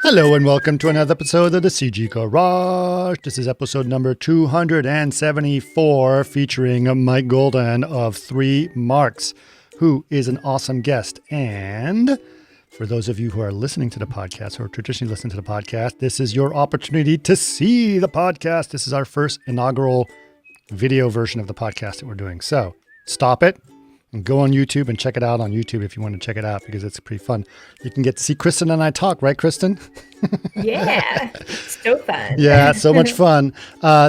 Hello and welcome to another episode of the CG Garage. This is episode number 274 featuring Mike Golden of 3 Marks, who is an awesome guest. And for those of you who are listening to the podcast or traditionally listen to the podcast, this is your opportunity to see the podcast. This is our first inaugural video version of the podcast that we're doing. So stop it and go on YouTube and check it out on YouTube if you want to check it out, because it's pretty fun. You can get to see Kristen and I talk, right, Kristen? Yeah, so fun. Yeah, so much fun.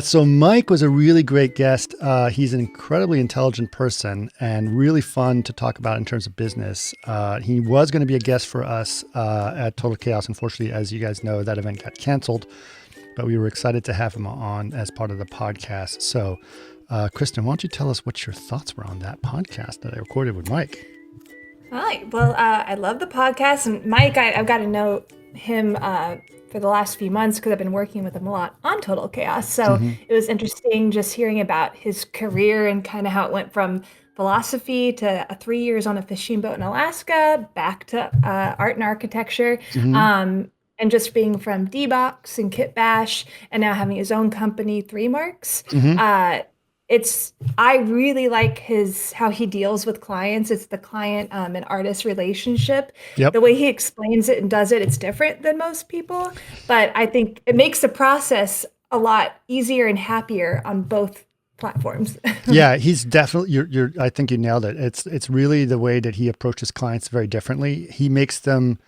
So Mike was a really great guest. He's an incredibly intelligent person and really fun to talk about in terms of business. He was going to be a guest for us at Total Chaos. Unfortunately, as you guys know, that event got canceled, but we were excited to have him on as part of the podcast. So Kristen, why don't you tell us what your thoughts were on that podcast that I recorded with Mike? Hi. Well, I love the podcast. And Mike, I've got to know him for the last few months because I've been working with him a lot on Total Chaos. So it was interesting just hearing about his career and kind of how it went from philosophy to 3 years on a fishing boat in Alaska, back to art and architecture. And just being from D-Box and Kit Bash and now having his own company, 3 Marks. I really like how he deals with clients. It's the client and artist relationship. Yep. The way he explains it and does it, it's different than most people. But I think it makes the process a lot easier and happier on both platforms. Yeah, he's definitely. I think you nailed it. It's really the way that he approaches clients very differently. He makes them.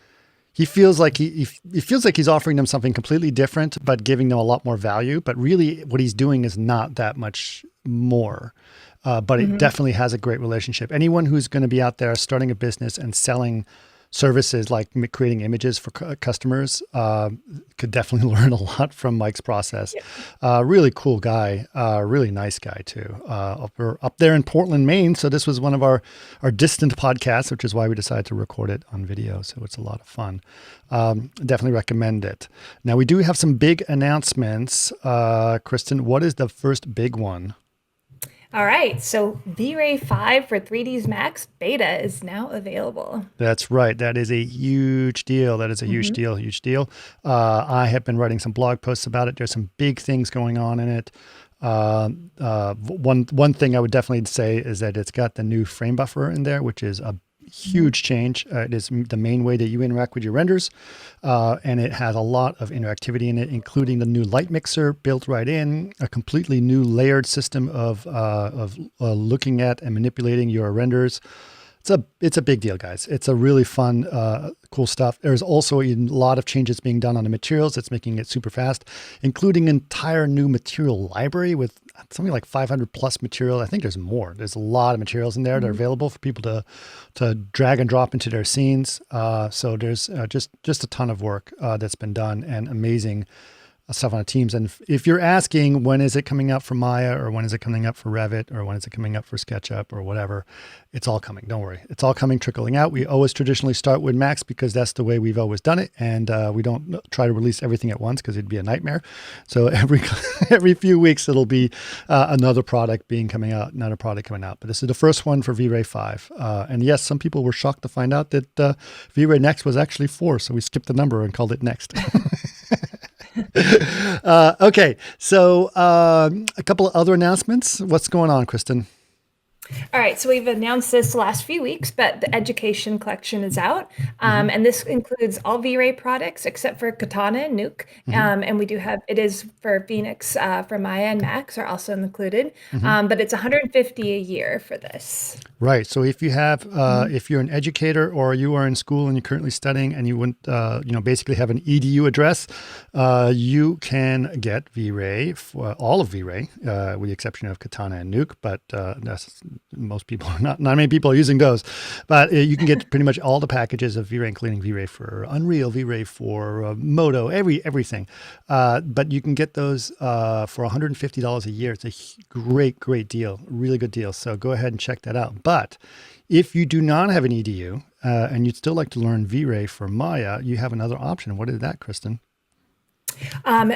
He feels like he feels like he's offering them something completely different, but giving them a lot more value. But really, what he's doing is not that much more. But it definitely has a great relationship. Anyone who's going to be out there starting a business and selling services like creating images for customers could definitely learn a lot from Mike's process. Yeah. Really cool guy, really nice guy too. We're up there in Portland, Maine. So this was one of our distant podcasts, which is why we decided to record it on video. So it's a lot of fun. Definitely recommend it. Now we do have some big announcements. Kristen, what is the first big one? All right, so V-Ray 5 for 3ds Max beta is now available. That's right. That is a huge deal. That is a huge deal, huge deal. I have been writing some blog posts about it. There's some big things going on in it. One thing I would definitely say is that it's got the new frame buffer in there, which is a huge change. It is the main way that you interact with your renders, and it has a lot of interactivity in it, including the new light mixer built right in, a completely new layered system of looking at and manipulating your renders. It's a big deal, guys. It's a really fun, cool stuff. There's also a lot of changes being done on the materials. It's making it super fast, including an entire new material library with something like 500 plus material. I think there's more. There's a lot of materials in there that are available for people to drag and drop into their scenes. So there's just a ton of work that's been done and amazing stuff on the teams. And if you're asking when is it coming up for Maya or when is it coming up for Revit or when is it coming up for SketchUp or whatever, it's all coming. Don't worry. It's all coming, trickling out. We always traditionally start with Max because that's the way we've always done it. And we don't try to release everything at once because it'd be a nightmare. So every few weeks, it'll be another product coming out. But this is the first one for V-Ray 5. And yes, some people were shocked to find out that V-Ray Next was actually 4. So we skipped the number and called it Next. Okay, so a couple of other announcements. What's going on, Kristen? All right, so we've announced this the last few weeks, but the education collection is out. And this includes all V-Ray products except for Katana and Nuke. And we do have, it is for Phoenix, for Maya and Max are also included. But it's $150 a year for this. Right. So if you have, if you're an educator or you are in school and you're currently studying and you want, basically have an EDU address, you can get V-Ray, all of V-Ray, with the exception of Katana and Nuke, but most people are not many people are using those. But you can get pretty much all the packages of V-Ray, including V-Ray for Unreal, V-Ray for Modo, everything. But you can get those for $150 a year. It's a great deal, really good deal. So go ahead and check that out. But if you do not have an EDU and you'd still like to learn V-Ray for Maya, you have another option. What is that, Kristen?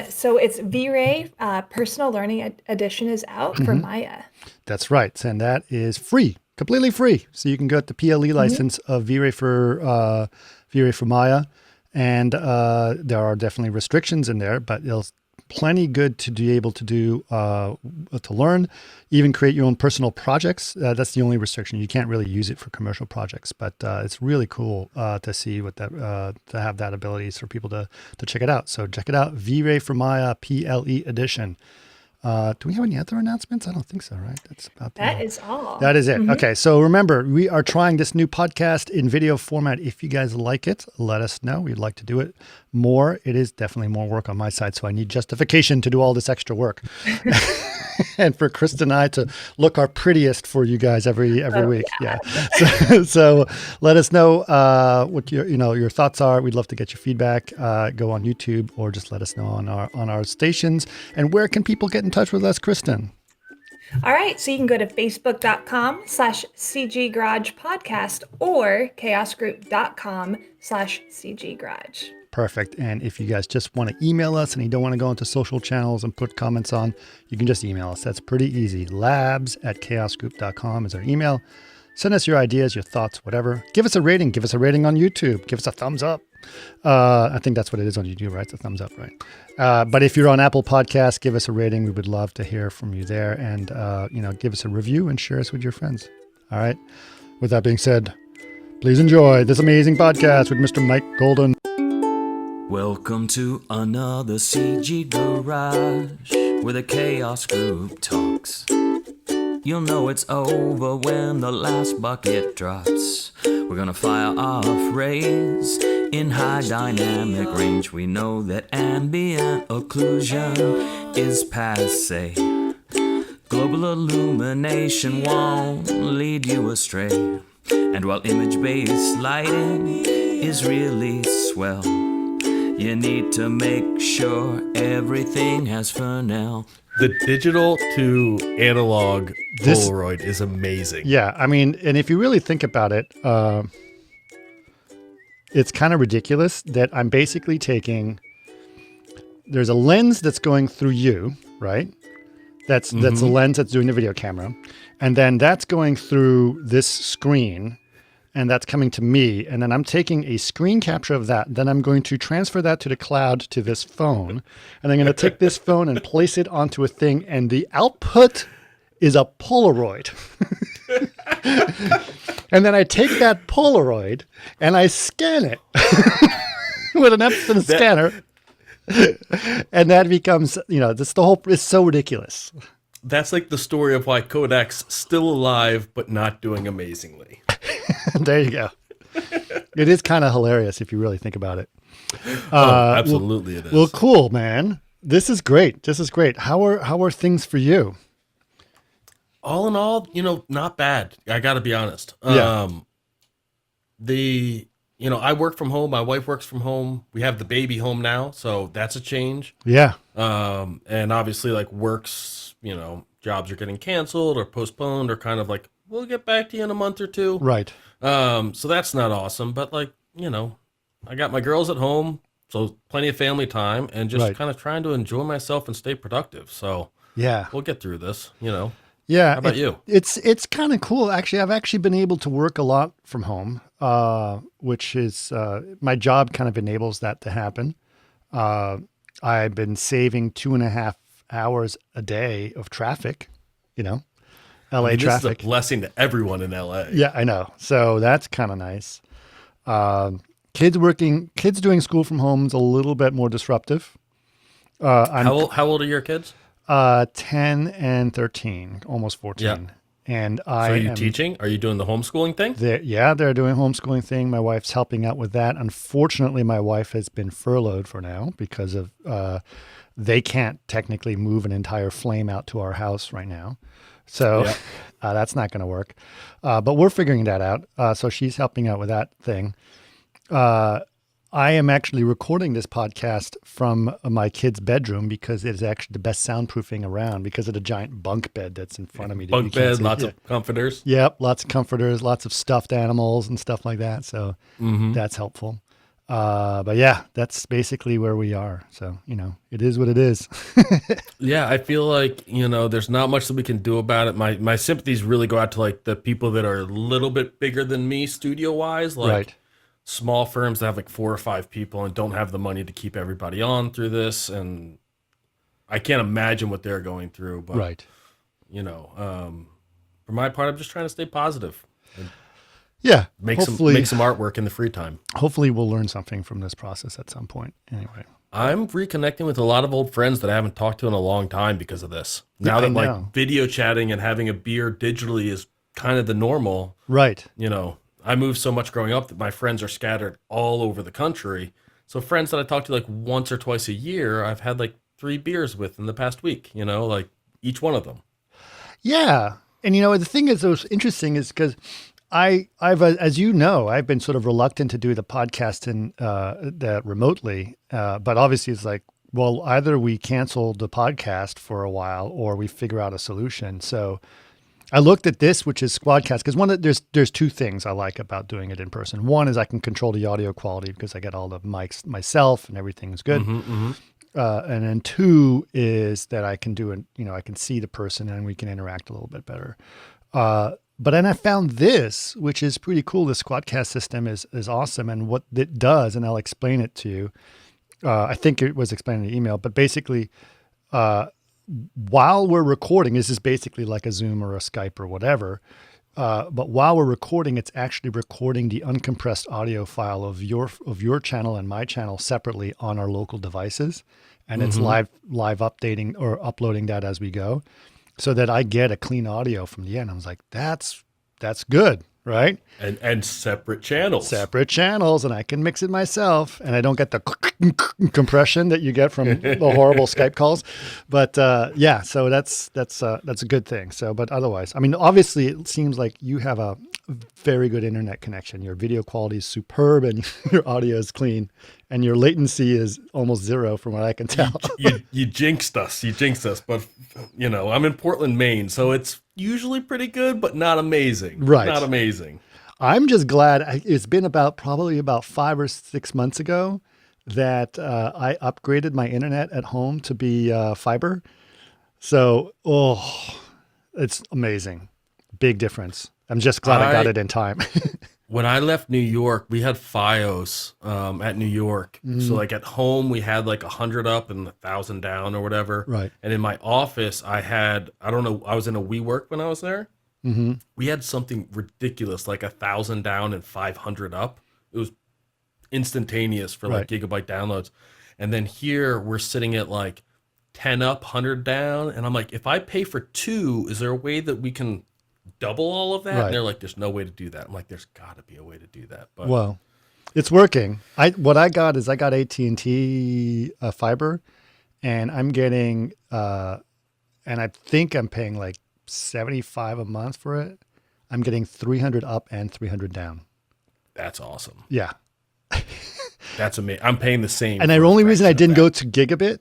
So it's V-Ray Personal Learning Edition is out for Maya. That's right. And that is free, completely free. So you can get the PLE license of V-Ray for Maya. And there are definitely restrictions in there, but it's plenty good to be able to do, to learn, even create your own personal projects. That's the only restriction. You can't really use it for commercial projects, but it's really cool to see what that, to have that abilities for people to check it out. So check it out, V-Ray for Maya PLE edition. Do we have any other announcements? I don't think so, right? That's about That is all. That is it. Okay. So remember, we are trying this new podcast in video format. If you guys like it, let us know. We'd like to do it more. It is definitely more work on my side, so I need justification to do all this extra work. And for Kristen and I to look our prettiest for you guys every week. Yeah. So let us know what your thoughts are. We'd love to get your feedback. Go on YouTube or just let us know on our stations. And where can people get in touch with us, Kristen? All right, so you can go to facebook.com/CG Garage Podcast or chaosgroup.com/CG Garage. Perfect. And if you guys just want to email us and you don't want to go into social channels and put comments on, you can just email us. That's pretty easy. labs@chaosgroup.com is our email. Send us your ideas, your thoughts, whatever. Give us a rating. Give us a rating on YouTube. Give us a thumbs up. I think that's what it is on YouTube, right? It's a thumbs up, right? But if you're on Apple Podcasts, give us a rating. We would love to hear from you there. And, give us a review and share us with your friends. All right. With that being said, please enjoy this amazing podcast with Mr. Mike Golden. Welcome to another CG Garage, where the Chaos Group talks. You'll know it's over when the last bucket drops. We're gonna fire off rays in high dynamic range. We know that ambient occlusion is passe. Global illumination won't lead you astray. And while image-based lighting is really swell, you need to make sure everything has Fresnel. The digital to analog Polaroid is amazing. Yeah, I mean, and if you really think about it, it's kind of ridiculous that I'm basically there's a lens that's going through you, right? That's the lens that's doing the video camera. And then that's going through this screen, and that's coming to me. And then I'm taking a screen capture of that. Then I'm going to transfer that to the cloud to this phone. And I'm going to take this phone and place it onto a thing. And the output is a Polaroid. And then I take that Polaroid and I scan it with an Epson scanner. And that becomes, it's so ridiculous. That's like the story of why Kodak's still alive, but not doing amazingly. There you go. It is kind of hilarious if you really think about it. Absolutely it is. Well, cool, man. This is great. How are things for you? All in all, not bad. I got to be honest. Yeah. I work from home. My wife works from home. We have the baby home now, so that's a change. Yeah. And obviously, like works, jobs are getting canceled or postponed or kind of like, we'll get back to you in a month or two. Right. So that's not awesome, but I got my girls at home, so plenty of family time and just kind of trying to enjoy myself and stay productive. So yeah, we'll get through this, Yeah. How about you? It's kind of cool. Actually, I've actually been able to work a lot from home, which is, my job kind of enables that to happen. I've been saving 2.5 hours a day of traffic, LA traffic. This is a blessing to everyone in LA. Yeah, I know. So that's kind of nice. Kids doing school from home is a little bit more disruptive. How old are your kids? 10 and 13, almost 14. Yeah. And So are you teaching? Are you doing the homeschooling thing? They're doing homeschooling thing. My wife's helping out with that. Unfortunately, my wife has been furloughed for now because of they can't technically move an entire flame out to our house right now. So that's not going to work. But we're figuring that out. So she's helping out with that thing. I am actually recording this podcast from my kid's bedroom because it is actually the best soundproofing around because of the giant bunk bed that's in front of me. Bunk bed, lots of comforters. Yep, lots of comforters, lots of stuffed animals and stuff like that. So that's helpful. But yeah, that's basically where we are. So, it is what it is. Yeah, I feel like, there's not much that we can do about it. My sympathies really go out to like the people that are a little bit bigger than me studio wise. Like, Right. small firms that have like 4 or 5 people and don't have the money to keep everybody on through this. And I can't imagine what they're going through. But, Right. you know, for my part, I'm just trying to stay positive and Yeah. make hopefully, some artwork in the free time. hopefully we'll learn something from this process at some point. Anyway. I'm reconnecting with a lot of old friends that I haven't talked to in a long time because of this. Now I that know. like video chatting and having a beer digitally is kind of the normal, Right. you know, I moved so much growing up that my friends are scattered all over the country. So friends that I talk to like once or twice a year, I've had like 3 beers with in the past week, you know, like each one of them. Yeah. And you know, the thing is, what's interesting is because I've as you know, I've been sort of reluctant to do the podcast that remotely. But obviously it's like, well, either we cancel the podcast for a while or we figure out a solution. So I looked at this, which is Squadcast, because there's 2 things I like about doing it in person. One is I can control the audio quality because I get all the mics myself and everything's good. And then 2 is that I can I can see the person and we can interact a little bit better. But then I found this, which is pretty cool. The Squadcast system is awesome. And what it does, and I'll explain it to you. I think it was explained in the email, but basically, while we're recording, this is basically like a Zoom or a Skype or whatever. But while we're recording, it's actually recording the uncompressed audio file of your channel and my channel separately on our local devices. And it's live updating or uploading that as we go, so that I get a clean audio from the end. I was like, that's good, right? And separate channels. Separate channels, and I can mix it myself, and I don't get the compression that you get from the horrible Skype calls. But yeah, so that's a good thing. So, but otherwise, I mean, obviously, it seems like you have a very good internet connection. Your video quality is superb, and your audio is clean, and your latency is almost 0 from what I can tell. You jinxed us. But, you know, I'm in Portland, Maine, so it's usually pretty good, but not amazing. Right. Not amazing. I'm just glad it's been probably about 5 or 6 months ago that I upgraded my internet at home to be fiber. So, it's amazing. Big difference. I'm just glad I got it in time. When I left New York, we had FiOS at New York. So like at home, we had like 100 up and 1,000 down or whatever. Right. And in my office, I was in a WeWork when I was there. We had something ridiculous, like 1,000 down and 500 up. It was instantaneous for like gigabyte downloads. And then here we're sitting at like 10 up, 100 down. And I'm like, if I pay for 2, is there a way that we can double all of that? Right. And they're like, there's no way to do that. I'm like, there's got to be a way to do that. But Well, it's working. What I got AT&T fiber, and I'm getting, and I think I'm paying like $75 a month for it. I'm getting 300 up and 300 down. that's awesome. Yeah. That's amazing. I'm paying the same. And the only reason I didn't go to gigabit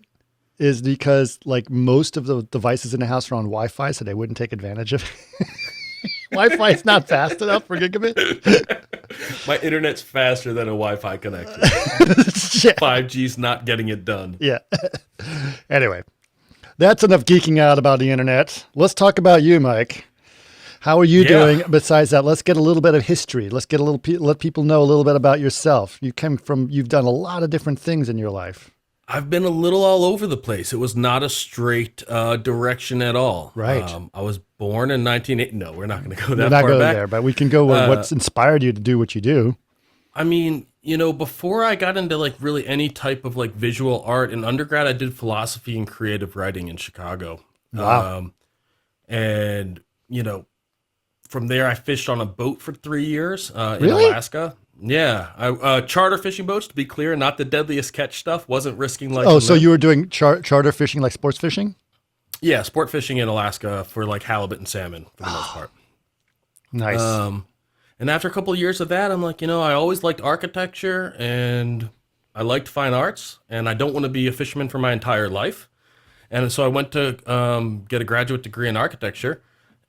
is because like most of the devices in the house are on Wi-Fi, so they wouldn't take advantage of it. Wi-Fi is not fast enough for gigabit. My internet's faster than a Wi-Fi connection. Shit. 5G's not getting it done. Yeah. Anyway, that's enough geeking out about the internet. Let's talk about you, Mike. How are you doing? Besides that, let's get a little bit of history. Let's get let people know a little bit about yourself. You've done a lot of different things in your life. I've been a little all over the place. It was not a straight direction at all. Right. I was born in 1980. No, we're not going to go that We're not far going back. there, but we can go with what's inspired you to do what you do. I mean, you know, before I got into like really any type of like visual art in undergrad, I did philosophy and creative writing in Chicago. Wow. And, you know, from there, I fished on a boat for 3 years in Really? Alaska. Yeah, charter fishing boats, to be clear, not the deadliest catch stuff. Wasn't risking life. Oh, so you were doing charter fishing, like sports fishing? Yeah, sport fishing in Alaska for like halibut and salmon for the most part. Nice. And after a couple of years of that, I'm like, you know, I always liked architecture and I liked fine arts, and I don't want to be a fisherman for my entire life. And so I went to get a graduate degree in architecture,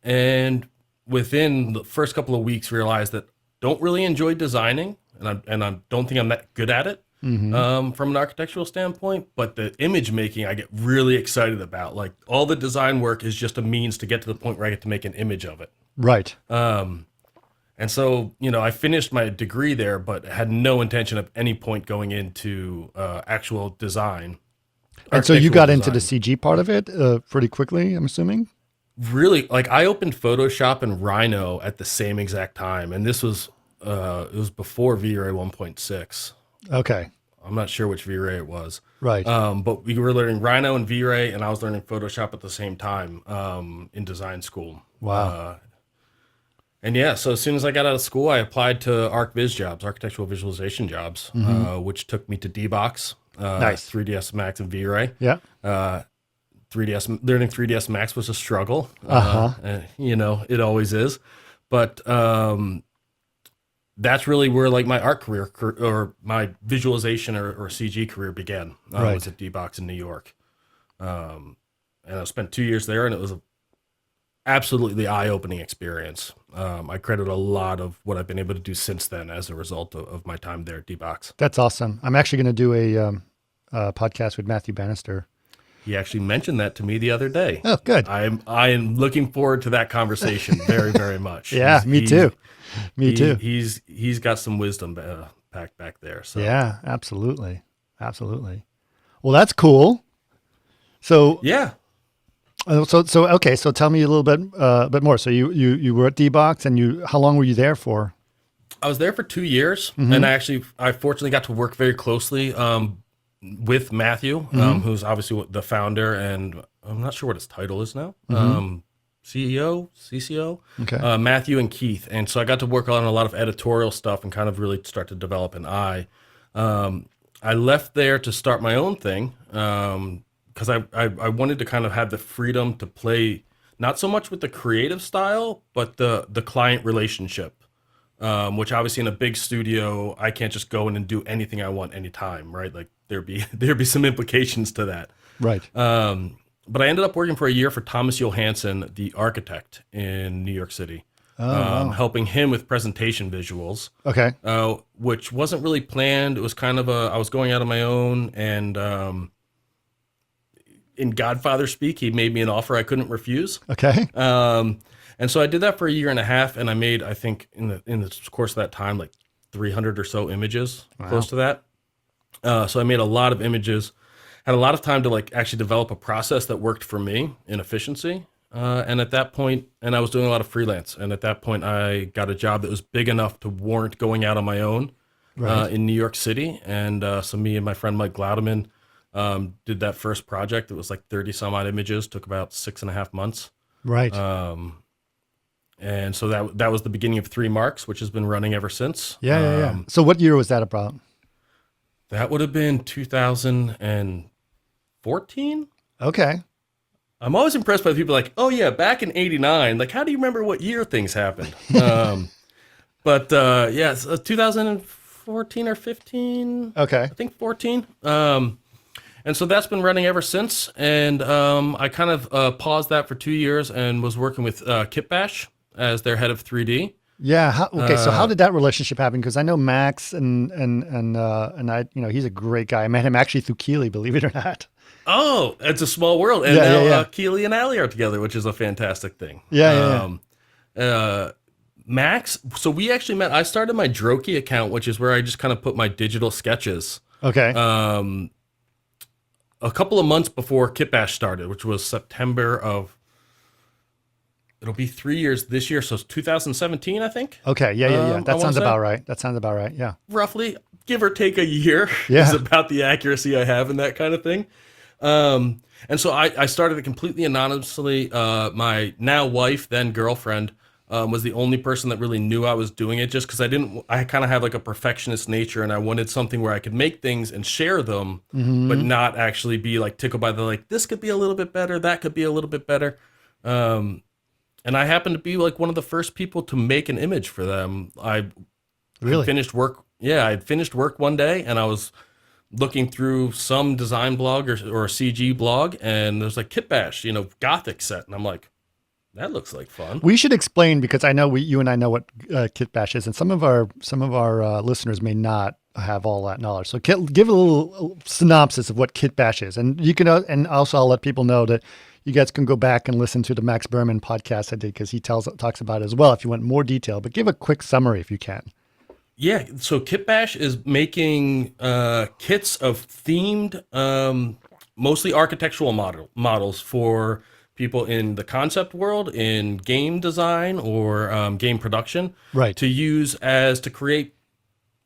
and within the first couple of weeks realized that don't really enjoy designing, and I don't think I'm that good at it from an architectural standpoint. But the image making, I get really excited about. Like all the design work is just a means to get to the point where I get to make an image of it. Right. And And so, I finished my degree there, but had no intention at any point going into actual design. And so you architectural got into the design. CG part of it pretty quickly, I'm assuming? Really, like I opened Photoshop and Rhino at the same exact time, and this was it was before V-Ray 1.6. Okay. I'm not sure which V-Ray it was. Right. But we were learning Rhino and V-Ray, and I was learning Photoshop at the same time in design school. Wow. And yeah, so as soon as I got out of school, I applied to ArcVis jobs, architectural visualization jobs, which took me to D-Box, Nice. 3ds Max, and V-Ray. Yeah. 3ds learning 3ds Max was a struggle. Uh-huh. It always is. But that's really where like my art career or my visualization or CG career began. Right. Was at D-Box in New York. And I spent 2 years there, and it was a absolutely eye-opening experience. I credit a lot of what I've been able to do since then as a result of my time there at D-Box. That's awesome. I'm actually going to do a podcast with Matthew Bannister. He actually mentioned that to me the other day. Oh, good. I am looking forward to that conversation very, very much. Yeah, me too. Me too. He's got some wisdom packed back there. So Yeah, absolutely. Absolutely. Well, that's cool. So, yeah. okay. So tell me a little bit more. So you were at D-Box, and how long were you there for? I was there for 2 years, and I fortunately got to work very closely with Matthew, who's obviously the founder, and I'm not sure what his title is now. CEO, CCO, Okay. Matthew and Keith. And so I got to work on a lot of editorial stuff and kind of really start to develop an eye. I left there to start my own thing because I wanted to kind of have the freedom to play, not so much with the creative style, but the client relationship, which obviously in a big studio, I can't just go in and do anything I want anytime, right? Like there'd be some implications to that. Right. But I ended up working for a year for Thomas Johansson, the architect in New York City, helping him with presentation visuals, Okay. which wasn't really planned. It was kind of I was going out on my own, and in Godfather speak, he made me an offer I couldn't refuse. Okay. And so I did that for a year and a half, and I made, I think, in the course of that time, like 300 or so images, close to that. So I made a lot of images. Had a lot of time to like actually develop a process that worked for me in efficiency. And at that point, and I was doing a lot of freelance. And at that point, I got a job that was big enough to warrant going out on my own in New York City. And so me and my friend Mike Glaudeman did that first project. It was like 30 some odd images, took about 6.5 months. Right. And so that was the beginning of 3 Marks, which has been running ever since. Yeah. So what year was that about? That would have been 2014. Okay. I'm always impressed by the people like, oh yeah, back in '89. Like, how do you remember what year things happened? But yeah, it's 2014 or 15. Okay. I think 14. And so that's been running ever since. And I kind of paused that for 2 years and was working with Kit Bash as their head of 3D. Yeah. So how did that relationship happen? Because I know Max and I, he's a great guy. I met him actually through Keeley, believe it or not. Oh, it's a small world. And now Keely and Allie are together, which is a fantastic thing. Yeah. Max, so we actually met, I started my Droki account, which is where I just kind of put my digital sketches. Okay. A couple of months before Kit Bash started, which was September of, it'll be 3 years this year, so it's 2017, I think. Okay. Yeah. That sounds say. about right. Yeah. Roughly, give or take a year Yeah. is about the accuracy I have in that kind of thing. And so I started it completely anonymously. My now wife, then girlfriend, was the only person that really knew I was doing it, just because I kind of have like a perfectionist nature, and I wanted something where I could make things and share them, but not actually be like tickled by this could be a little bit better, that could be a little bit better. And I happened to be like one of the first people to make an image for them. Really? Finished work. Yeah, I'd finished work one day, and I was looking through some design blog or a CG blog, and there's like Kit Bash, Gothic set, and I'm like, that looks like fun. We should explain, because I know you and I know what Kit Bash is, and some of our listeners may not have all that knowledge. So give a little synopsis of what Kit Bash is, and you can, and also I'll let people know that you guys can go back and listen to the Max Berman podcast I did because he talks about it as well if you want more detail. But give a quick summary if you can. Yeah, so Kit Bash is making kits of themed, mostly architectural models for people in the concept world, in game design or game production, Right. to use to create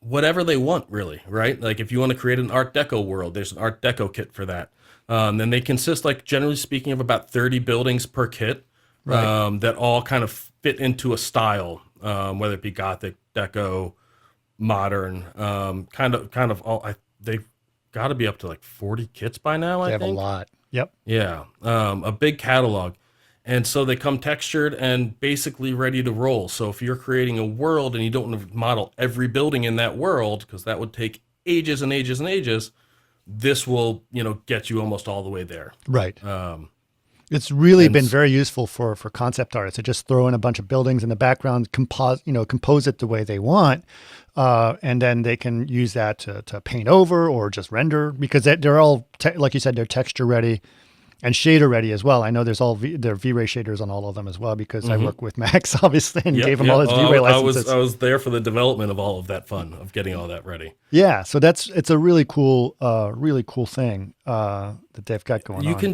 whatever they want, really, right? Like if you want to create an Art Deco world, there's an Art Deco kit for that. Then they consist, like generally speaking, of about 30 buildings per kit, Right. that all kind of fit into a style, whether it be Gothic, Deco, modern, kind of all. They've got to be up to like 40 kits by now. They I have think. a lot. Yep. Yeah, a big catalog. And so they come textured and basically ready to roll. So if you're creating a world and you don't want to model every building in that world, because that would take ages and ages and ages, this will, get you almost all the way there. Right. It's really been s- very useful for concept artists to just throw in a bunch of buildings in the background, compose it the way they want, and then they can use that to paint over or just render because they're all like you said, they're texture ready and shader ready as well. I know there's there are V-Ray shaders on all of them as well because I work with Max obviously and Yep, gave him yep. all his V-Ray licenses. I was there for the development of all of that fun of getting all that ready. Yeah, so it's a really cool thing that they've got going on. You can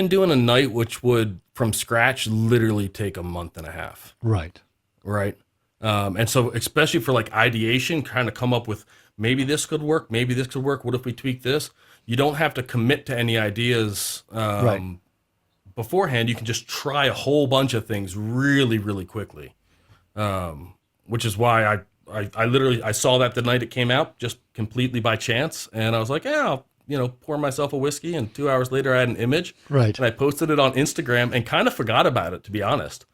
do in a night, which would from scratch literally take a month and a half. Right. Right. And so especially for like ideation, kind of come up with maybe this could work, maybe this could work. What if we tweak this? You don't have to commit to any ideas Right. beforehand. You can just try a whole bunch of things really, really quickly. Which is why I literally I saw that the night it came out just completely by chance, and I was like, yeah, I'll pour myself a whiskey, and 2 hours later I had an image, Right. and I posted it on Instagram and kind of forgot about it, to be honest.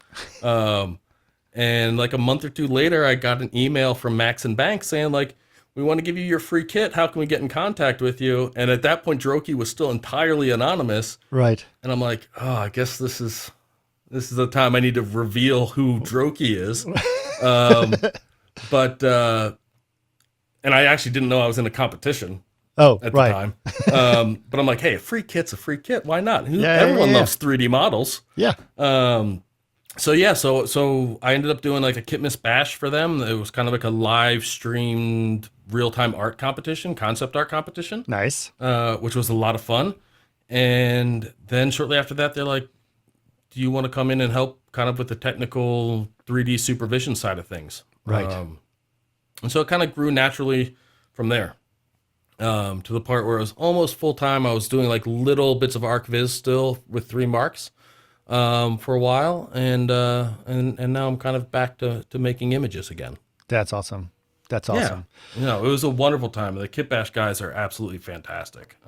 And like a month or two later, I got an email from Max and Banks saying like, we want to give you your free kit. How can we get in contact with you? And at that point, Droki was still entirely anonymous. Right. And I'm like, oh, I guess this is the time I need to reveal who Droki is. But and I actually didn't know I was in a competition Oh, at right. the time. But I'm like, hey, a free kit's a free kit. Why not? Yeah, Everyone yeah. loves 3D models. Yeah. So I ended up doing like a Kitmas Bash for them. It was kind of like a live streamed real-time art competition, concept art competition, Nice. which was a lot of fun. And then shortly after that, they're like, do you want to come in and help kind of with the technical 3D supervision side of things? Right. And so it kind of grew naturally from there, to the part where it was almost full-time. I was doing like little bits of ArcVis still with 3 marks. For a while, and now I'm kind of back to making images again. That's awesome. That's awesome. Yeah, it was a wonderful time. The Kit Bash guys are absolutely fantastic.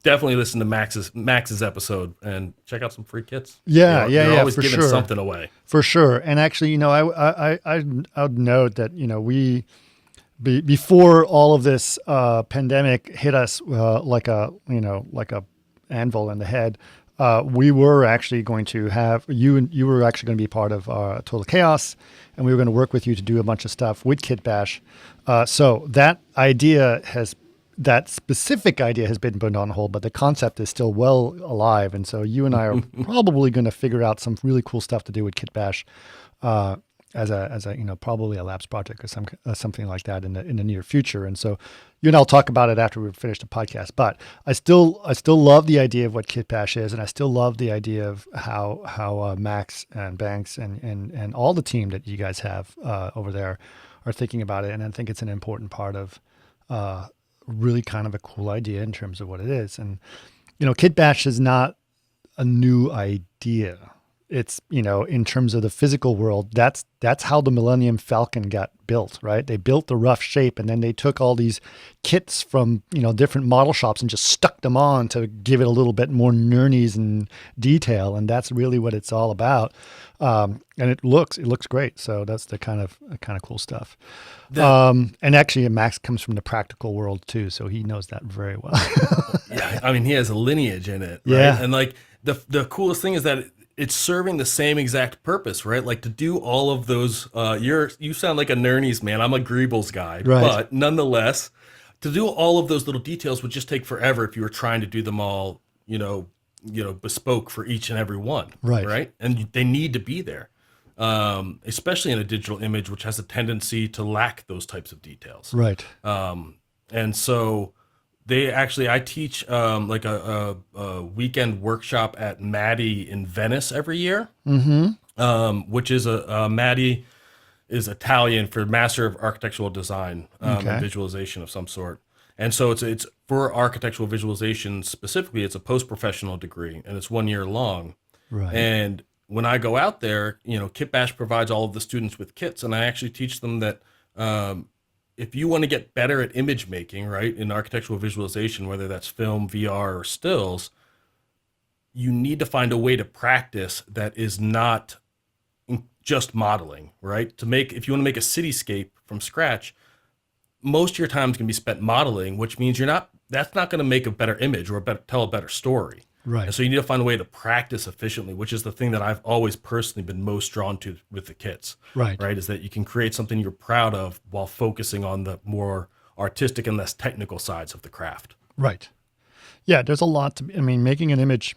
Definitely listen to Max's episode and check out some free kits. Yeah, They're always for giving sure. something away. For sure. And actually, I would note that, we, before all of this pandemic hit us like a anvil in the head, we were actually going to have you were actually going to be part of Total Chaos, and we were going to work with you to do a bunch of stuff with Kit Bash. So that specific idea has been put on hold, but the concept is still well alive. And so you and I are probably going to figure out some really cool stuff to do with Kit Bash as a probably a labs project or something like that in the near future. And so you and I'll talk about it after we've finished the podcast. But I still love the idea of what Kit Bash is, and I still love the idea of how Max and Banks and all the team that you guys have over there are thinking about it. And I think it's an important part of really kind of a cool idea in terms of what it is. And Kit Bash is not a new idea. It's, in terms of the physical world, that's how the Millennium Falcon got built, right? They built the rough shape, and then they took all these kits from, different model shops and just stuck them on to give it a little bit more nernies and detail. And that's really what it's all about. And it looks great. So that's the kind of cool stuff. And actually Max comes from the practical world too. So he knows that very well. Yeah, I mean, he has a lineage in it. Right? Yeah. And like the coolest thing is that it's serving the same exact purpose, right? Like to do all of those. You sound like a Nernies man. I'm a Greebles guy, Right. but nonetheless, to do all of those little details would just take forever if you were trying to do them all, bespoke for each and every one, Right. right? And they need to be there, especially in a digital image, which has a tendency to lack those types of details. Right. And so I teach like a weekend workshop at Maddie in Venice every year, which is Maddie is Italian for Master of Architectural Design and visualization of some sort. And so it's for architectural visualization specifically, it's a post-professional degree and it's 1 year long. Right. And when I go out there, Kit Bash provides all of the students with kits, and I actually teach them that if you want to get better at image making, right, in architectural visualization, whether that's film, VR, or stills, you need to find a way to practice that is not just modeling, right? If you want to make a cityscape from scratch, most of your time is going to be spent modeling, which means that's not going to make a better image or tell a better story. Right. And so you need to find a way to practice efficiently, which is the thing that I've always personally been most drawn to with the kits. Right. Right. Is that you can create something you're proud of while focusing on the more artistic and less technical sides of the craft. Right. Yeah, there's a lot making an image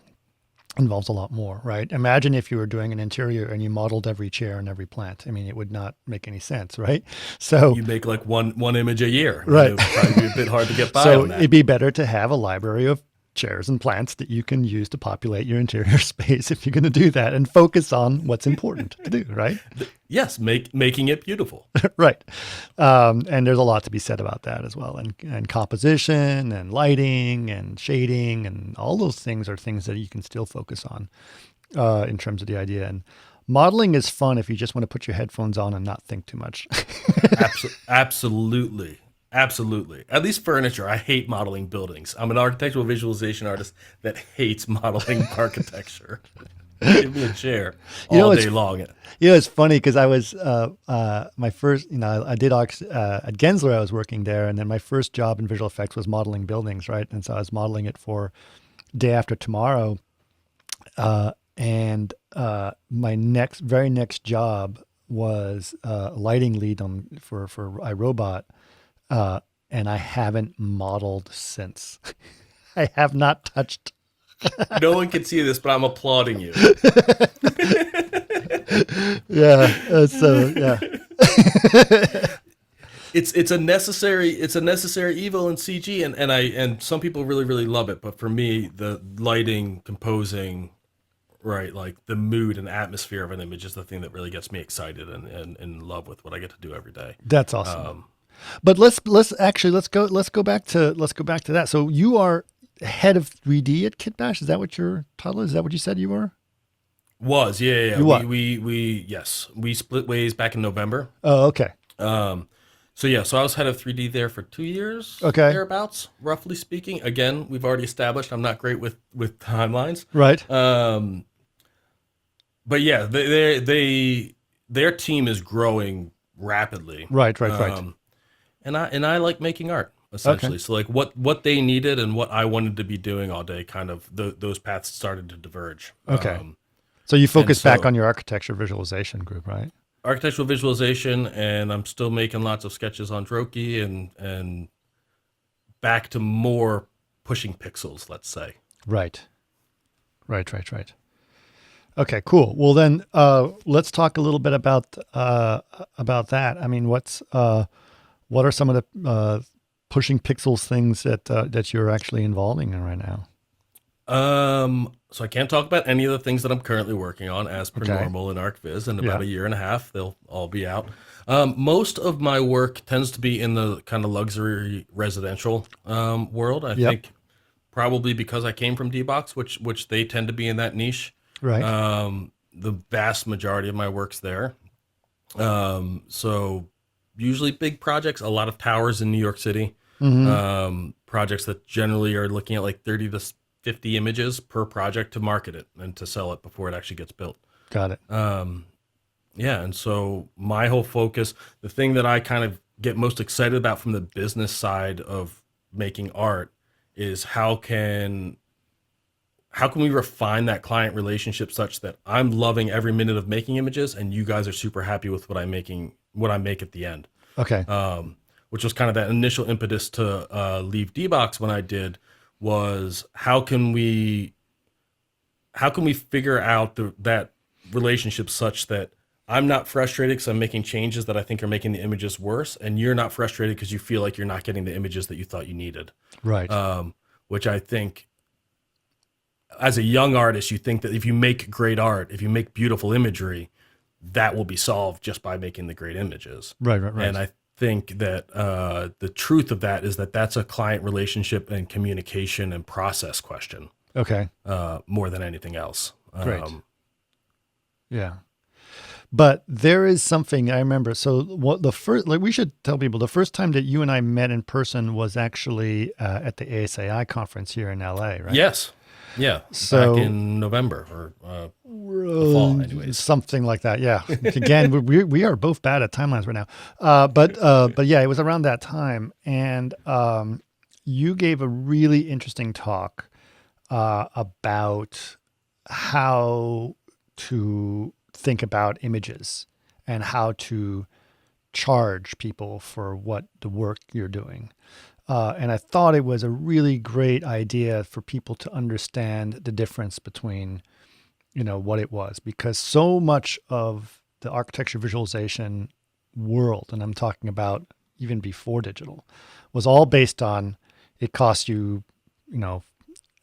involves a lot more, right? Imagine if you were doing an interior and you modeled every chair and every plant. It would not make any sense, right? So you make like one image a year. Right. It would probably be a bit hard to get by so on that. it'd be better to have a library of chairs and plants that you can use to populate your interior space if you're going to do that, and focus on what's important to do, right? Yes, making it beautiful. Right. And there's a lot to be said about that as well. And composition and lighting and shading and all those things are things that you can still focus on in terms of the idea. And modeling is fun if you just want to put your headphones on and not think too much. Absolutely. Absolutely. At least furniture. I hate modeling buildings. I'm an architectural visualization artist that hates modeling architecture. Give me a chair all day long. It's funny because I was my first, I did at Gensler. I was working there, and then my first job in visual effects was modeling buildings, right? And so I was modeling it for Day After Tomorrow, and my very next job was lighting lead for iRobot. And I haven't modeled since. I have not touched. No one can see this, but I'm applauding you. Yeah. Yeah. It's a necessary evil in CG, and some people really, really love it. But for me, the lighting, composing, right, like the mood and atmosphere of an image is the thing that really gets me excited and in love with what I get to do every day. That's awesome. But let's go back to that. So you are head of 3D at Kit Bash. Is that what your title is? Is that what you said you were? Yeah. You what? We split ways back in November. Oh, okay. So I was head of 3D there for 2 years. Okay. Thereabouts, roughly speaking. Again, we've already established I'm not great with timelines. Right. But yeah, their team is growing rapidly. Right. And I like making art, essentially. Okay. So like what they needed and what I wanted to be doing all day, kind of those paths started to diverge. Okay. So you focus back on your architecture visualization group, right? Architectural visualization, and I'm still making lots of sketches on Droki and back to more pushing pixels, let's say. Right. Okay, cool. Well, then let's talk a little bit about that. What are some of the pushing pixels things that you're actually involving in right now? So I can't talk about any of the things that I'm currently working on as per normal in ArcVis. In about a year and a half, they'll all be out. Most of my work tends to be in the kind of luxury residential world. I think probably because I came from D-Box, which they tend to be in that niche. Right. The vast majority of my work's there. So usually big projects, a lot of towers in New York City. Mm-hmm. Projects that generally are looking at like 30 to 50 images per project to market it and to sell it before it actually gets built. Got it. And so my whole focus, the thing that I kind of get most excited about from the business side of making art is how can how can we refine that client relationship such that I'm loving every minute of making images and you guys are super happy with what I make at the end. Okay. Which was kind of that initial impetus to leave D-Box when I did, was how can we figure out that relationship such that I'm not frustrated because I'm making changes that I think are making the images worse, and you're not frustrated because you feel like you're not getting the images that you thought you needed. Right. Which I think, as a young artist, you think that if you make great art, if you make beautiful imagery, that will be solved just by making the great images. Right. And I think that the truth of that is that that's a client relationship and communication and process question. Okay. More than anything else. Great. Yeah. But there is something I remember. So what we should tell people the first time that you and I met in person was actually at the ASAI conference here in LA, right? Yes. Yeah. So, back in November or the fall, anyways. Something like that. Yeah. Again, we are both bad at timelines right now. But yeah, it was around that time, and you gave a really interesting talk about how to think about images and how to charge people for what the work you're doing. And I thought it was a really great idea for people to understand the difference between, what it was, because so much of the architecture visualization world, and I'm talking about even before digital, was all based on it costs you,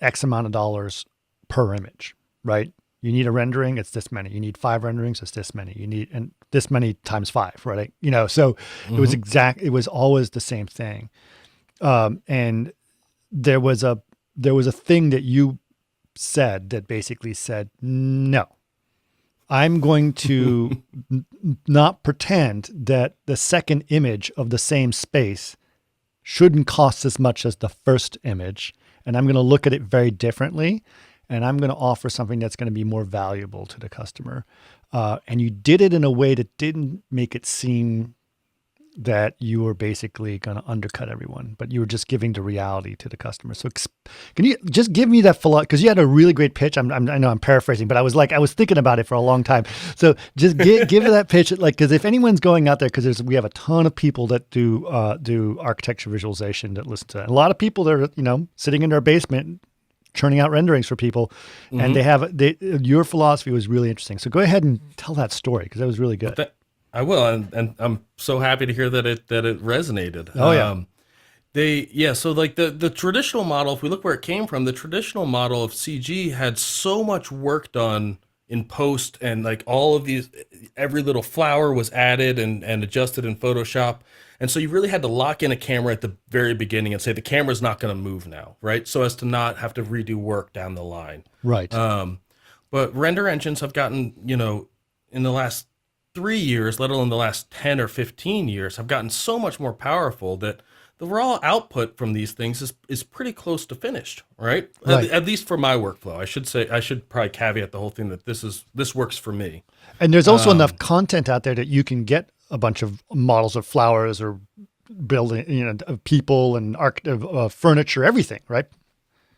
X amount of dollars per image, right? You need a rendering, it's this many. You need 5 renderings, it's this many. You need, and this many times 5, right? So it was always the same thing. And there was a thing that you said that basically said, no, I'm going to not pretend that the second image of the same space shouldn't cost as much as the first image. And I'm going to look at it very differently. And I'm going to offer something that's going to be more valuable to the customer. And you did it in a way that didn't make it seem that you were basically going to undercut everyone, but you were just giving the reality to the customer. So can you just give me that philosophy? Because you had a really great pitch. I know I'm paraphrasing, but I was thinking about it for a long time. So just give that pitch, because if anyone's going out there, because we have a ton of people that do architecture visualization that listen to that. And a lot of people that are, sitting in their basement churning out renderings for people, and your philosophy was really interesting. So go ahead and tell that story, because that was really good. I will, and I'm so happy to hear that it resonated. Oh yeah. So like the traditional model, if we look where it came from, the traditional model of CG had so much work done in post, and like all of these, every little flower was added and adjusted in Photoshop. And so you really had to lock in a camera at the very beginning and say the camera's not going to move now, right? So as to not have to redo work down the line. Right. But render engines have gotten, in the last 3 years, let alone the last 10 or 15 years, have gotten so much more powerful that the raw output from these things is pretty close to finished, right? At least for my workflow. I should probably caveat the whole thing that this works for me. And there's also enough content out there that you can get a bunch of models of flowers or building, of people and furniture, everything, right?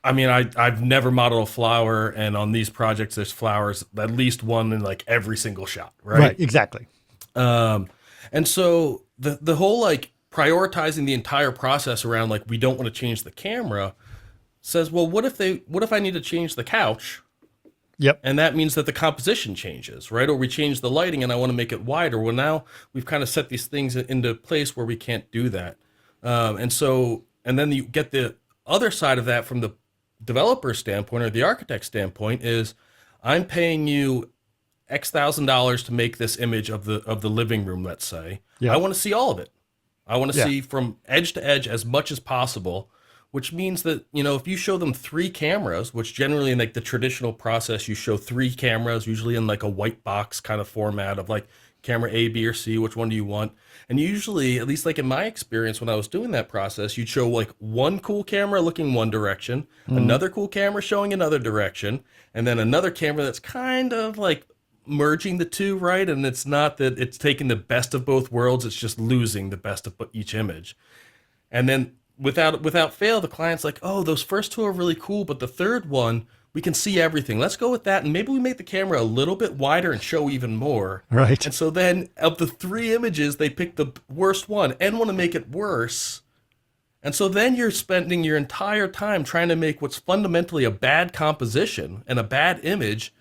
I mean, I've never modeled a flower, and on these projects, there's flowers, at least one in like every single shot, right? Right, exactly. And so the whole like prioritizing the entire process around like we don't want to change the camera says, well, what if I need to change the couch? Yep. And that means that the composition changes, right? Or we change the lighting and I want to make it wider. Well, now we've kind of set these things into place where we can't do that. And then you get the other side of that from the developer standpoint or the architect standpoint is I'm paying you X $1,000 to make this image of the living room, let's say. Yeah. I want to see all of it. I want to see from edge to edge as much as possible, which means that, if you show them 3 cameras, which generally in like the traditional process, you show 3 cameras, usually in like a white box kind of format of like camera A, B, or C, which one do you want? And usually, at least like in my experience when I was doing that process, you'd show like one cool camera looking one direction, another cool camera showing another direction, and then another camera that's kind of like merging the two, right? And it's not that it's taking the best of both worlds, it's just losing the best of each image. And then without fail, the client's like, oh, those first 2 are really cool, but the third one, we can see everything. Let's go with that. And maybe we make the camera a little bit wider and show even more. Right. And so then of the 3 images, they pick the worst one and want to make it worse. And so then you're spending your entire time trying to make what's fundamentally a bad composition and a bad image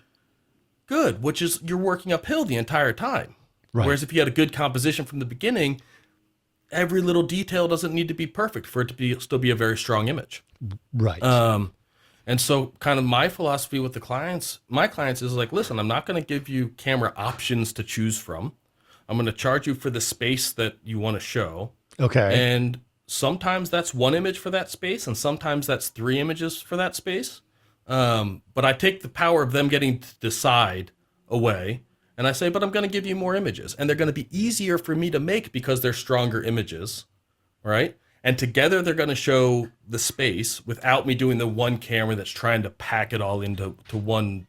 good, which is you're working uphill the entire time. Right. Whereas if you had a good composition from the beginning, every little detail doesn't need to be perfect for it to still be a very strong image. Right. And so kind of my philosophy with my clients is like, listen, I'm not going to give you camera options to choose from. I'm going to charge you for the space that you want to show. Okay. And sometimes that's 1 image for that space, and sometimes that's 3 images for that space. But I take the power of them getting to decide away, and I say, but I'm going to give you more images, and they're going to be easier for me to make because they're stronger images, right? And together they're going to show the space without me doing the one camera that's trying to pack it all into one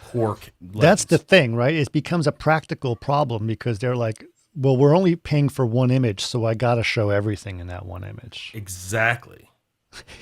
poor lens. That's the thing, right? It becomes a practical problem because they're like, well, we're only paying for 1 image, so I got to show everything in that 1 image. Exactly.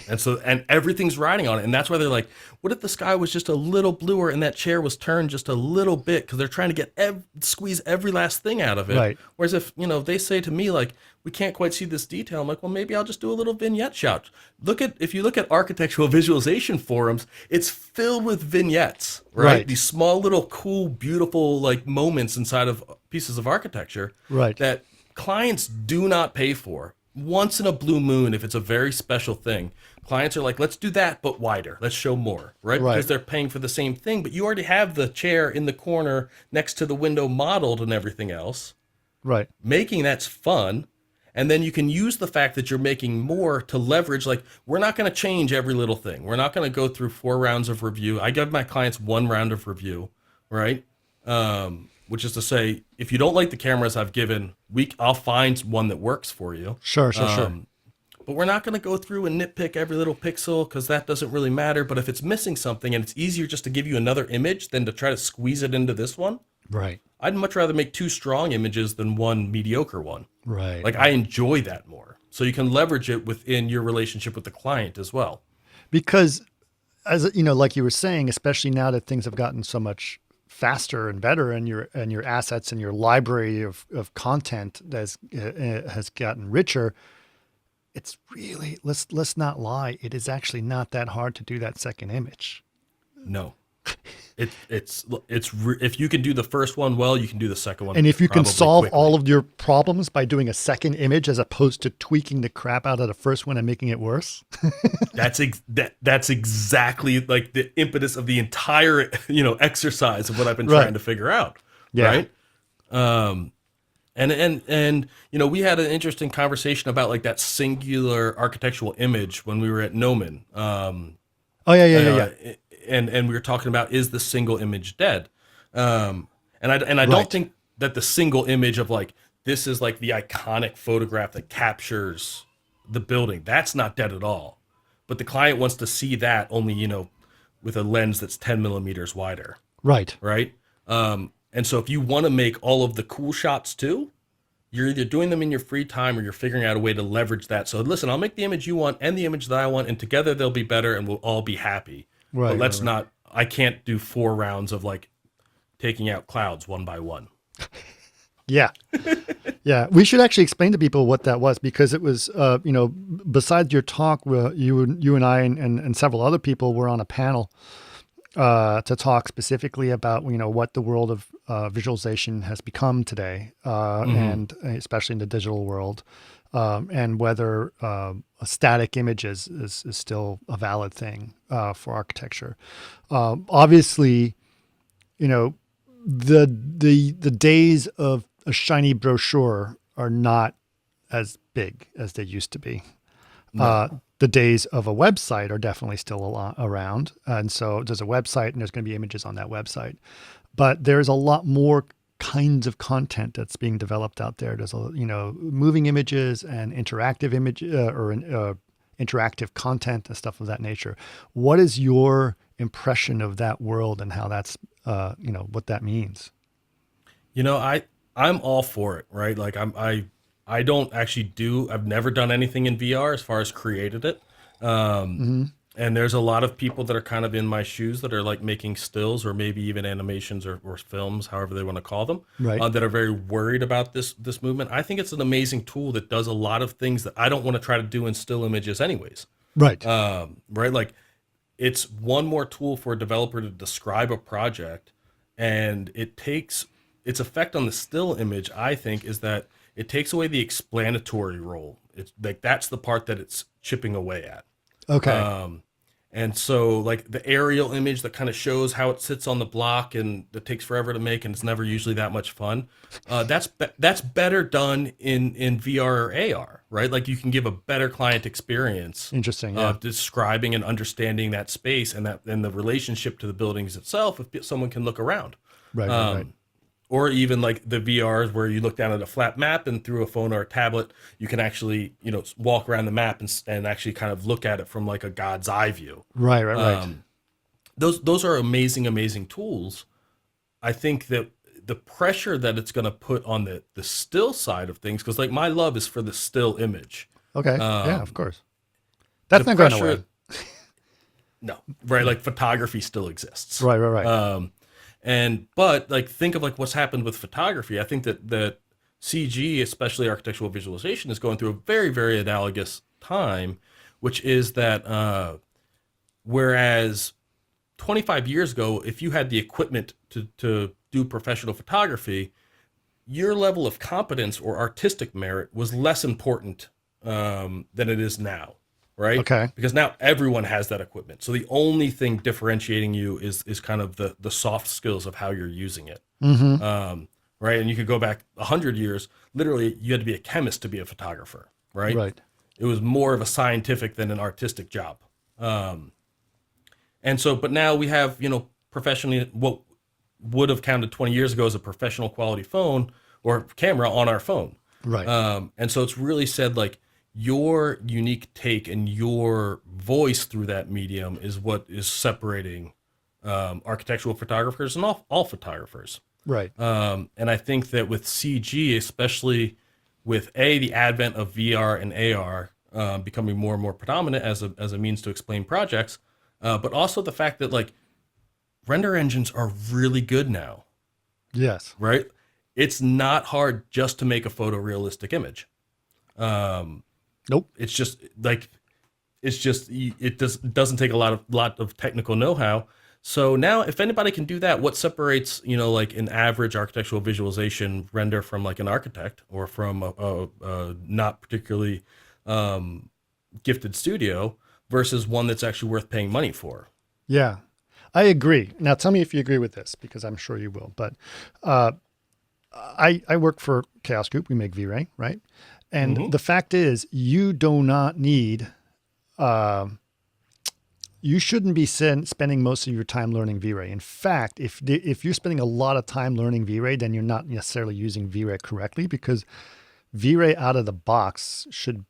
And everything's riding on it. And that's why they're like, what if the sky was just a little bluer and that chair was turned just a little bit? Because they're trying to get squeeze every last thing out of it. Right. Whereas if, they say to me, like, we can't quite see this detail, I'm like, well, maybe I'll just do a little vignette shot. If you look at architectural visualization forums, it's filled with vignettes, right? These small little cool, beautiful, like, moments inside of pieces of architecture that clients do not pay for. Once in a blue moon, if it's a very special thing, clients are like, let's do that, but wider. Let's show more, right? Because they're paying for the same thing, but you already have the chair in the corner next to the window modeled and everything else. Right. Making that's fun. And then you can use the fact that you're making more to leverage, like, we're not going to change every little thing. We're not going to go through 4 rounds of review. I give my clients 1 round of review, right? Which is to say, if you don't like the cameras I've given, I'll find one that works for you. Sure. But we're not going to go through and nitpick every little pixel because that doesn't really matter. But if it's missing something and it's easier just to give you another image than to try to squeeze it into this one, Right. I'd much rather make 2 strong images than 1 mediocre one. Right. Like, I enjoy that more. So you can leverage it within your relationship with the client as well. Because, as like you were saying, especially now that things have gotten so much faster and better, and your assets and your library of content has gotten richer, it's really, let's not lie, it is actually not that hard to do that second image. No. If you can do the first one well, you can do the second one. And if you can solve quickly. all of your problems by doing a second image as opposed to tweaking the crap out of the first one and making it worse. That's exactly like the impetus of the entire exercise of what I've been trying to figure out. Yeah. Right. And we had an interesting conversation about like that singular architectural image when we were at Noman. Yeah. And we were talking about, is the single image dead? And I don't think that the single image of like, this is like the iconic photograph that captures the building, that's not dead at all. But the client wants to see that only, with a lens that's 10 millimeters wider. Right. Right. And so if you want to make all of the cool shots too, you're either doing them in your free time or you're figuring out a way to leverage that. So listen, I'll make the image you want and the image that I want, and together they'll be better and we'll all be happy. Right. But I can't do 4 rounds of like taking out clouds one by one. Yeah. Yeah. We should actually explain to people what that was, because it was, besides your talk, you and I and several other people were on a panel to talk specifically about, what the world of visualization has become today, and especially in the digital world, and whether static images is still a valid thing for architecture. Obviously, the days of a shiny brochure are not as big as they used to be. No. The days of a website are definitely still around. And so there's a website and there's going to be images on that website. But there's a lot more kinds of content that's being developed out there. There's moving images and interactive interactive content and stuff of that nature. What is your impression of that world and how that's, what that means? I'm all for it, right? Like I don't actually I've never done anything in VR as far as created it. And there's a lot of people that are kind of in my shoes that are like making stills or maybe even animations or films, however they want to call them, Right. that are very worried about this movement. I think it's an amazing tool that does a lot of things that I don't want to try to do in still images anyways. Right. Right? Like it's one more tool for a developer to describe a project, and it takes its effect on the still image, I think, is that it takes away the explanatory role. It's like that's the part that it's chipping away at. Okay. And so like the aerial image that kind of shows how it sits on the block and it takes forever to make and it's never usually that much fun. That's better done in VR or AR, right? Like you can give a better client experience Interesting. of Yeah. describing and understanding that space and the relationship to the buildings itself if someone can look around. Right. Right. Or even like the VRs where you look down at a flat map and through a phone or a tablet, you can actually, walk around the map and actually kind of look at it from like a God's eye view. Right. Right. Those are amazing tools. I think that the pressure that it's going to put on the still side of things, because like my love is for the still image. Okay. Yeah, of course. That's The not going pressure- away. No, right? Like photography still exists. Right. Right. But like think of like what's happened with photography. I think that CG, especially architectural visualization, is going through a very analogous time, which is that whereas 25 years ago, if you had the equipment to do professional photography, your level of competence or artistic merit was less important than it is now. Right? Okay. Because now everyone has that equipment. So the only thing differentiating you is kind of the soft skills of how you're using it. Right? And you could go back 100 years. Literally, you had to be a chemist to be a photographer. Right? Right. It was more of a scientific than an artistic job. And so, but now we have, professionally, what would have counted 20 years ago as a professional quality phone or camera on our phone. Right. And so it's really said like, your unique take and your voice through that medium is what is separating architectural photographers and all photographers. Right. And I think that with CG, especially with the advent of VR and AR becoming more and more predominant as a means to explain projects, but also the fact that like render engines are really good now, Yes. right? It's not hard just to make a photorealistic image. Nope. It's just it doesn't take a lot of technical know-how. So now if anybody can do that, what separates, like an average architectural visualization render from like an architect or from a not particularly gifted studio versus one that's actually worth paying money for? Yeah, I agree. Now tell me if you agree with this, because I'm sure you will. But I work for Chaos Group. We make V-Ray, right? And the fact is, you do not need, you shouldn't be spending most of your time learning V-Ray. In fact, if you're spending a lot of time learning V-Ray, then you're not necessarily using V-Ray correctly, because V-Ray out of the box should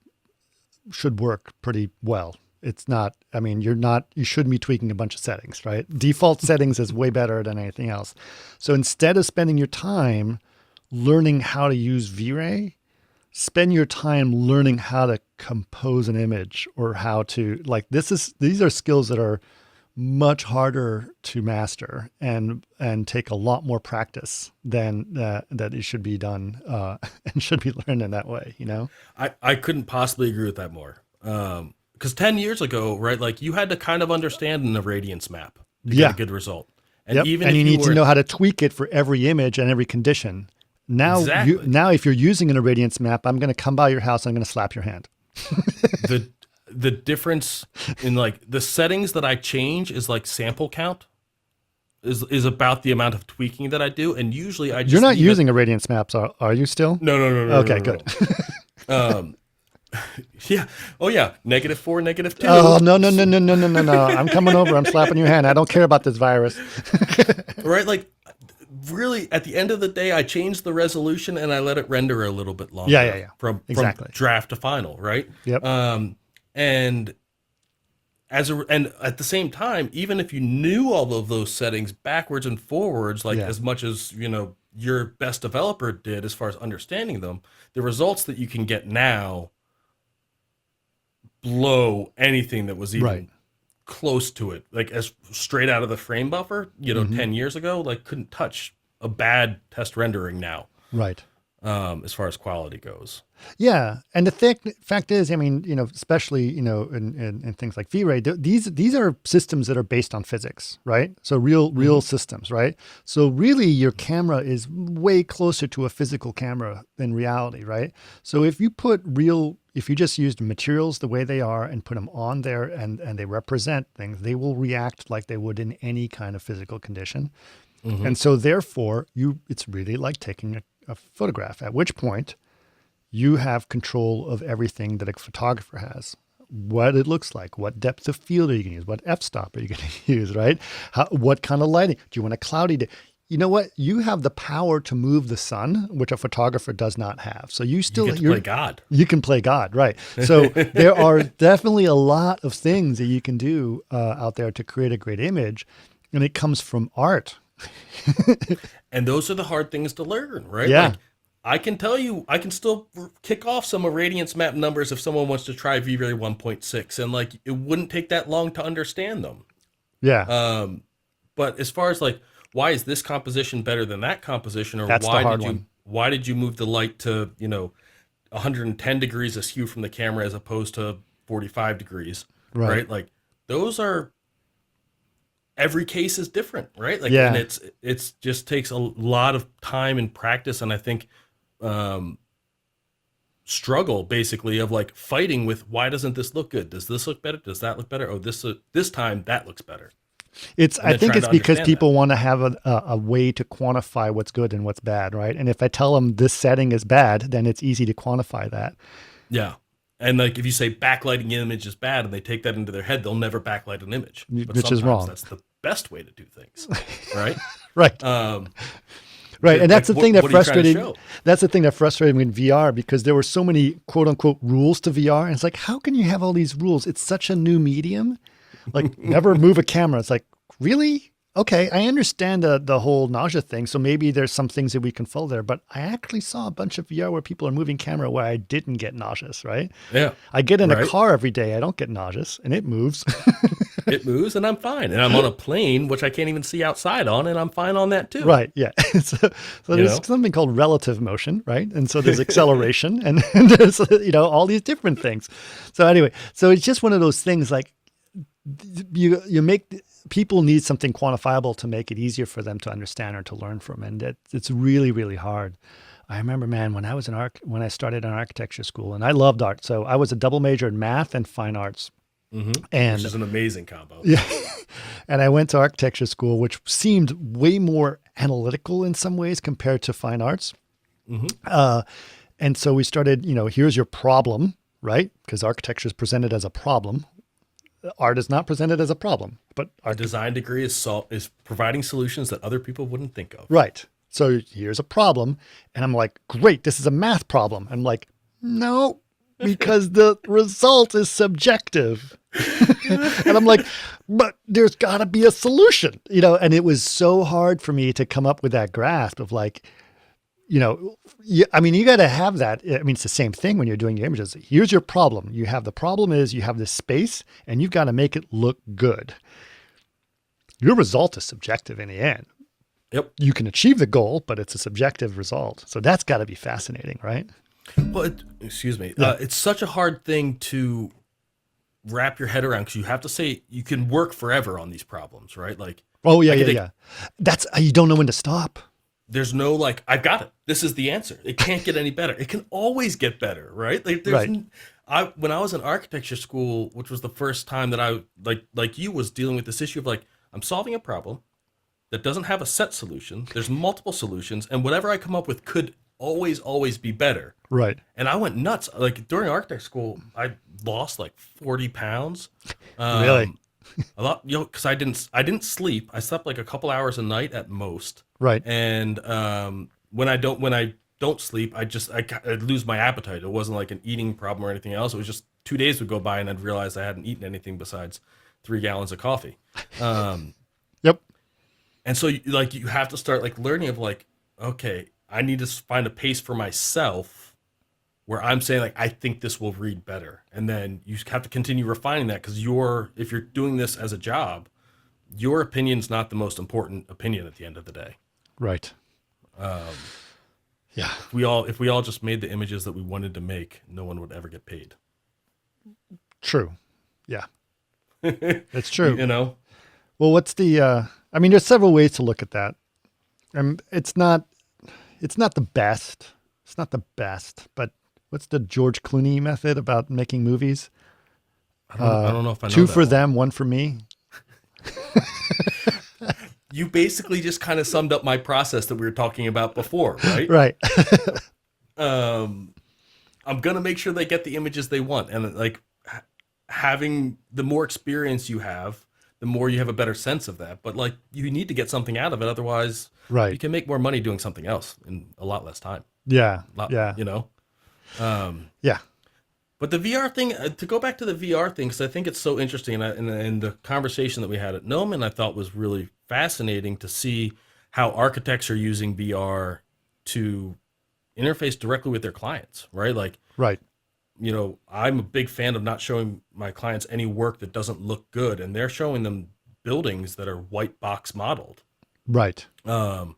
work pretty well. It's not, you shouldn't be tweaking a bunch of settings, right? Default settings is way better than anything else. So instead of spending your time learning how to use V-Ray, spend your time learning how to compose an image or how to these are skills that are much harder to master and take a lot more practice than that it should be done and should be learned in that way, I couldn't possibly agree with that more. Because 10 years ago, right, like you had to kind of understand an irradiance map to get a good result. And yep. even and if you need to were- know how to tweak it for every image and every condition. Now, Exactly. now if you're using an irradiance map, I'm going to come by your house and I'm going to slap your hand. the difference in like the settings that I change is like sample count is about the amount of tweaking that I do, and usually I just You're not leave it- using irradiance maps, are you still? No. Okay, no, good. no. Yeah. Oh yeah. -4, -2. Oh, no. I'm coming over. I'm slapping your hand. I don't care about this virus. Right. Like really at the end of the day, I change the resolution and I let it render a little bit longer. Yeah. From Exactly. draft to final. Right. Yep. And at the same time, even if you knew all of those settings backwards and forwards, like Yeah. as much as, your best developer did as far as understanding them, the results that you can get now blow anything that was even Right. close to it, like as straight out of the frame buffer, 10 years ago, like couldn't touch a bad test rendering now, Right. as far as quality goes. Yeah, and the fact is, I mean, especially in things like V-Ray, these are systems that are based on physics, right? So real systems, right? So really, your camera is way closer to a physical camera than reality, right? So if you just used materials the way they are and put them on there and they represent things, they will react like they would in any kind of physical condition. And so therefore, it's really like taking a photograph, at which point you have control of everything that a photographer has. What it looks like, what depth of field are you going to use, what f-stop are you going to use, right? What kind of lighting? Do you want a cloudy day? You know what? You have the power to move the sun, which a photographer does not have. So you get to play God. You can play God, right? So there are definitely a lot of things that you can do out there to create a great image, and it comes from art. And those are the hard things to learn, right? Yeah. Like, I can tell you, I can still kick off some irradiance map numbers if someone wants to try V-Ray 1.6, and like it wouldn't take that long to understand them. Yeah. But as far as like, why is this composition better than that composition, or That's the hard one. why did you move the light to 110 degrees askew from the camera as opposed to 45 degrees, right? Like those are. Every case is different, right? Like, yeah. And it's just takes a lot of time and practice, and I think struggle basically of like fighting with, why doesn't this look good? Does this look better? Does that look better? Oh, this time that looks better. I think it's because people want to have a way to quantify what's good and what's bad, right? And if I tell them this setting is bad, then it's easy to quantify that. Yeah. And like if you say backlighting an image is bad and they take that into their head, they'll never backlight an image. But which is wrong. That's the best way to do things, right? Right. Right. And that's the thing that frustrated. That's the thing that frustrated me in VR, because there were so many quote unquote rules to VR. And it's like, how can you have all these rules? It's such a new medium. Like never move a camera. It's like, really? Okay, I understand the whole nausea thing. So maybe there's some things that we can follow there. But I actually saw a bunch of VR where people are moving camera where I didn't get nauseous, right? Yeah. I get in a car every day. I don't get nauseous, and it moves. It moves, and I'm fine. And I'm on a plane, which I can't even see outside on, and I'm fine on that too. Right, yeah. So there's something called relative motion, right? And so there's acceleration, and there's all these different things. So anyway, so it's just one of those things like you make people need something quantifiable to make it easier for them to understand or to learn from, and it's really, really hard. I remember, man, when I started in architecture school, and I loved art, so I was a double major in math and fine arts, and which is an amazing combo. Yeah, and I went to architecture school, which seemed way more analytical in some ways compared to fine arts. And so we started, here's your problem, right? Because architecture is presented as a problem. Art is not presented as a problem, but our design degree is providing solutions that other people wouldn't think of. Right. So here's a problem, and I'm like, great, this is a math problem. I'm like, no, because the result is subjective. And I'm like, but there's got to be a solution, And it was so hard for me to come up with that grasp of like, you got to have that. I mean, it's the same thing when you're doing your images. Here's your problem. The problem is you have this space and you've got to make it look good. Your result is subjective in the end. Yep. You can achieve the goal, but it's a subjective result. So that's got to be fascinating, right? Well, excuse me. Yeah. It's such a hard thing to wrap your head around, because you have to say you can work forever on these problems, right? Like, yeah. That's, you don't know when to stop. There's no like, I've got it. This is the answer. It can't get any better. It can always get better, right? Like when I was in architecture school, which was the first time that I like you was dealing with this issue of like, I'm solving a problem that doesn't have a set solution. There's multiple solutions, and whatever I come up with could always be better. Right. And I went nuts. Like during architecture school, I lost like 40 pounds. Really? A lot, because I didn't sleep. I slept like a couple hours a night at most. Right. And when I don't sleep, I'd lose my appetite. It wasn't like an eating problem or anything else. It was just 2 days would go by and I'd realize I hadn't eaten anything besides 3 gallons of coffee. Yep. And so you have to start like learning of like, okay, I need to find a pace for myself where I'm saying like, I think this will read better. And then you have to continue refining that because if you're doing this as a job, your opinion's not the most important opinion at the end of the day. Right. Yeah. If we all just made the images that we wanted to make, no one would ever get paid. True. Yeah. It's true. You know? Well, what's the, I mean, there's several ways to look at that. It's not the best. It's not the best, but what's the George Clooney method about making movies? I don't know if I know Two that for one. them, one for me. You basically just kind of summed up my process that we were talking about before, right? Right. I'm going to make sure they get the images they want. And like having the more experience you have, the more you have a better sense of that. But like you need to get something out of it. Otherwise, Right. you can make more money doing something else in a lot less time. Yeah. Yeah. You know? Yeah. But the VR thing, to go back to the VR thing, because I think it's so interesting, and the conversation that we had at Noman, I thought was really fascinating to see how architects are using VR to interface directly with their clients, right? Like, Right. you know, I'm a big fan of not showing my clients any work that doesn't look good, and they're showing them buildings that are white box modeled, Right. and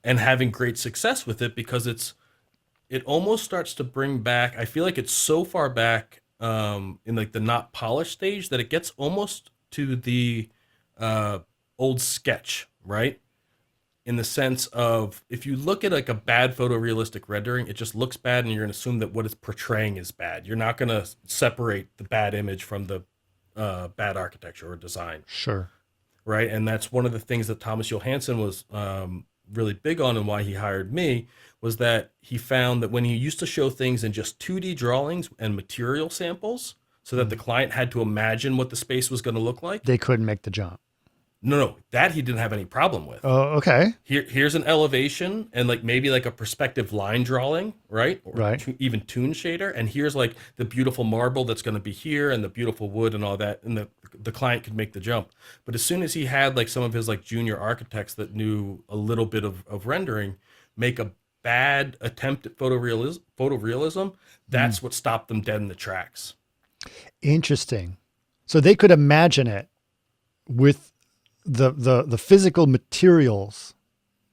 having great success with it because it almost starts to bring back, I feel like it's so far back in like the not polished stage that it gets almost to the old sketch, right? In the sense of if you look at like a bad photorealistic rendering, it just looks bad and you're going to assume that what it's portraying is bad. You're not going to separate the bad image from the bad architecture or design. Sure. Right. And that's one of the things that Thomas Johansson was really big on and why he hired me was that he found that when he used to show things in just 2D drawings and material samples so that the client had to imagine what the space was going to look like. They couldn't make the jump. No, that he didn't have any problem with. Oh, okay. Here's an elevation and like maybe like a perspective line drawing, right? Or Right. even toon shader. And here's like the beautiful marble that's going to be here and the beautiful wood and all that. And the client could make the jump. But as soon as he had like some of his like junior architects that knew a little bit of rendering, make a bad attempt at photorealism, that's what stopped them dead in the tracks. Interesting. So they could imagine it with the physical materials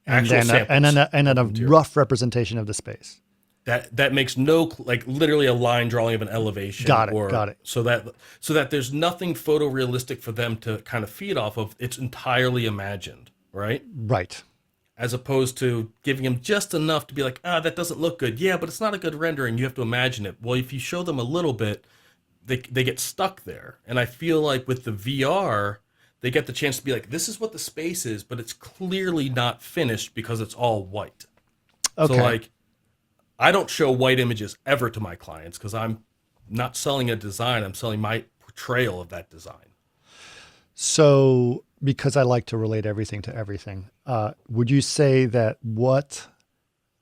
and Actual samples then a material. rough representation of the space. That makes no, like literally a line drawing of an elevation. Got it. So that there's nothing photorealistic for them to kind of feed off of. It's entirely imagined, right? Right. As opposed to giving them just enough to be like, that doesn't look good. Yeah, but it's not a good rendering. You have to imagine it. Well, if you show them a little bit, they get stuck there. And I feel like with the VR, they get the chance to be like, this is what the space is, but it's clearly not finished because it's all white. Okay. So like, I don't show white images ever to my clients because I'm not selling a design. I'm selling my portrayal of that design. So, because I like to relate everything to everything, would you say that what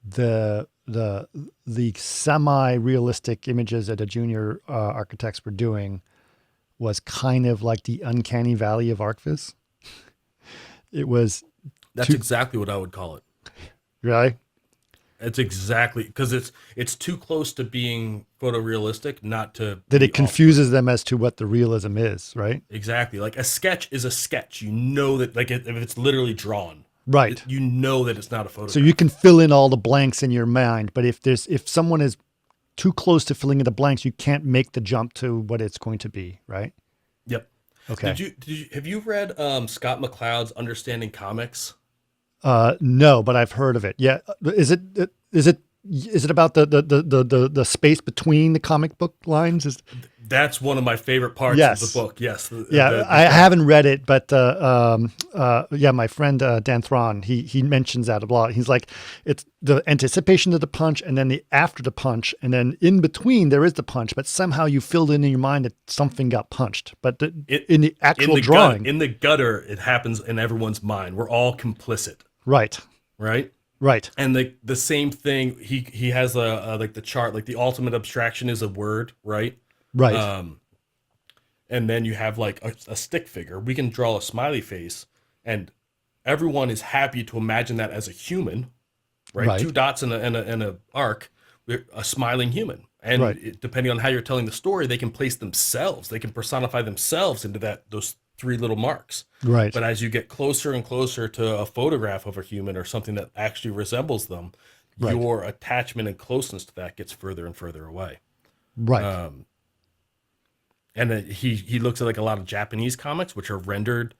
the semi-realistic images that the junior architects were doing was kind of like the uncanny valley of ArcVis? It was. That's exactly what I would call it. Really? It's exactly because it's too close to being photorealistic, not to That be it confuses them as to what the realism is, right? exactly. Like a sketch is a sketch. You know that, like if it's literally drawn, Right. you know that it's not a photograph. So you can fill in all the blanks in your mind, but if someone is too close to filling in the blanks, you can't make the jump to what it's going to be, right? Yep. Okay. Have you read Scott McCloud's Understanding Comics? No, but I've heard of it. Yeah. Is it about the space between the comic book lines? That's one of my favorite parts Yes. of the book. Yes. I haven't read it, but my friend Dan Thron, he mentions that a lot. He's like, it's the anticipation of the punch, and then the after the punch, and then in between there is the punch, but somehow you filled in your mind that something got punched. But in the actual drawing, in the gutter, it happens in everyone's mind. We're all complicit, right? Right. And the same thing. He has a like the chart, like the ultimate abstraction is a word, right? Right. And then you have like a stick figure. We can draw a smiley face, and everyone is happy to imagine that as a human, right? Right. 2 dots and a arc. a smiling human. And Right. depending on how you're telling the story, they can place themselves, they can personify themselves into those three little marks. Right. But as you get closer and closer to a photograph of a human or something that actually resembles them, Right. your attachment and closeness to that gets further and further away. Right. And he looks at like a lot of Japanese comics, which are rendered.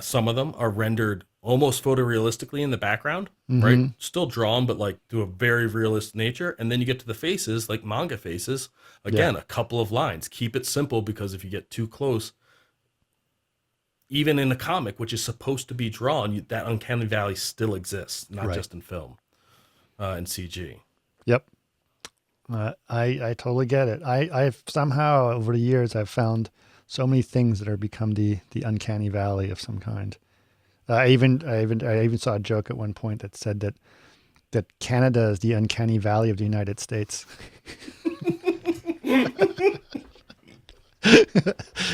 Some of them are rendered almost photorealistically in the background, right? Still drawn, but like to a very realistic nature. And then you get to the faces, like manga faces. Again, a couple of lines. Keep it simple, because if you get too close, even in a comic, which is supposed to be drawn, that uncanny valley still exists, not just in film and CG. Yep. I totally get it. I've somehow over the years I've found so many things that are become the uncanny valley of some kind. I even saw a joke at one point that said that Canada is the uncanny valley of the United States.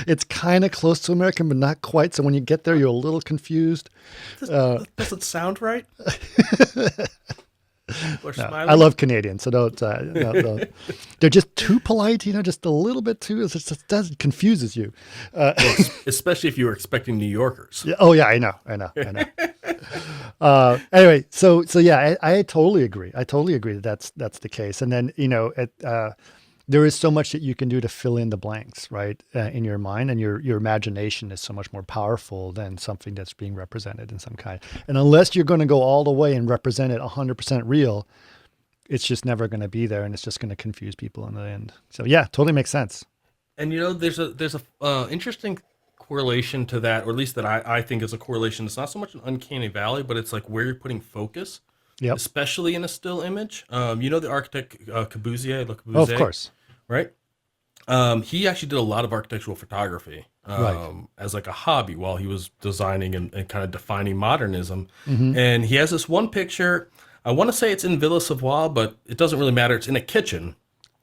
It's kind of close to American, but not quite. So when you get there, you're a little confused. Doesn't sound right. Or No, smiling. I love Canadians, so don't. No. They're just too polite, just a little bit too. It just confuses you. Well, especially if you were expecting New Yorkers. Yeah, oh yeah, I know. Anyway, so yeah, I totally agree. I totally agree that that's the case. And then there is so much that you can do to fill in the blanks, right, in your mind, and your imagination is so much more powerful than something that's being represented in some kind. And unless you're going to go all the way and represent it 100% real, it's just never going to be there, and it's just going to confuse people in the end. So yeah, totally makes sense. And there's a interesting correlation to that, or at least that I think is a correlation. It's not so much an uncanny valley, but it's like where you're putting focus. Yep. Especially in a still image. The architect Le Corbusier, Oh, of course. right? He actually did a lot of architectural photography as like a hobby while he was designing and kind of defining modernism. And he has this one picture. I want to say it's in Villa Savoie, but it doesn't really matter. It's in a kitchen.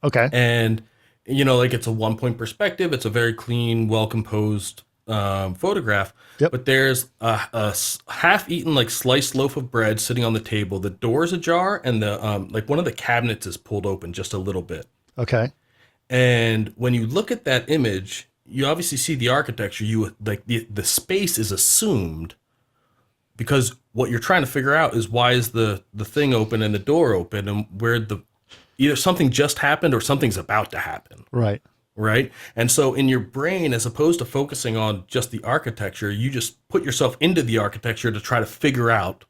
Okay. And, like it's a 1-point perspective. It's a very clean, well-composed photograph. Yep. But there's a half-eaten like sliced loaf of bread sitting on the table. The door is ajar, and the like one of the cabinets is pulled open just a little bit. Okay. And when you look at that image, you obviously see the architecture. You like the space is assumed, because what you're trying to figure out is why is the thing open and the door open, and where either something just happened or something's about to happen. Right. Right. And so in your brain, as opposed to focusing on just the architecture, you just put yourself into the architecture to try to figure out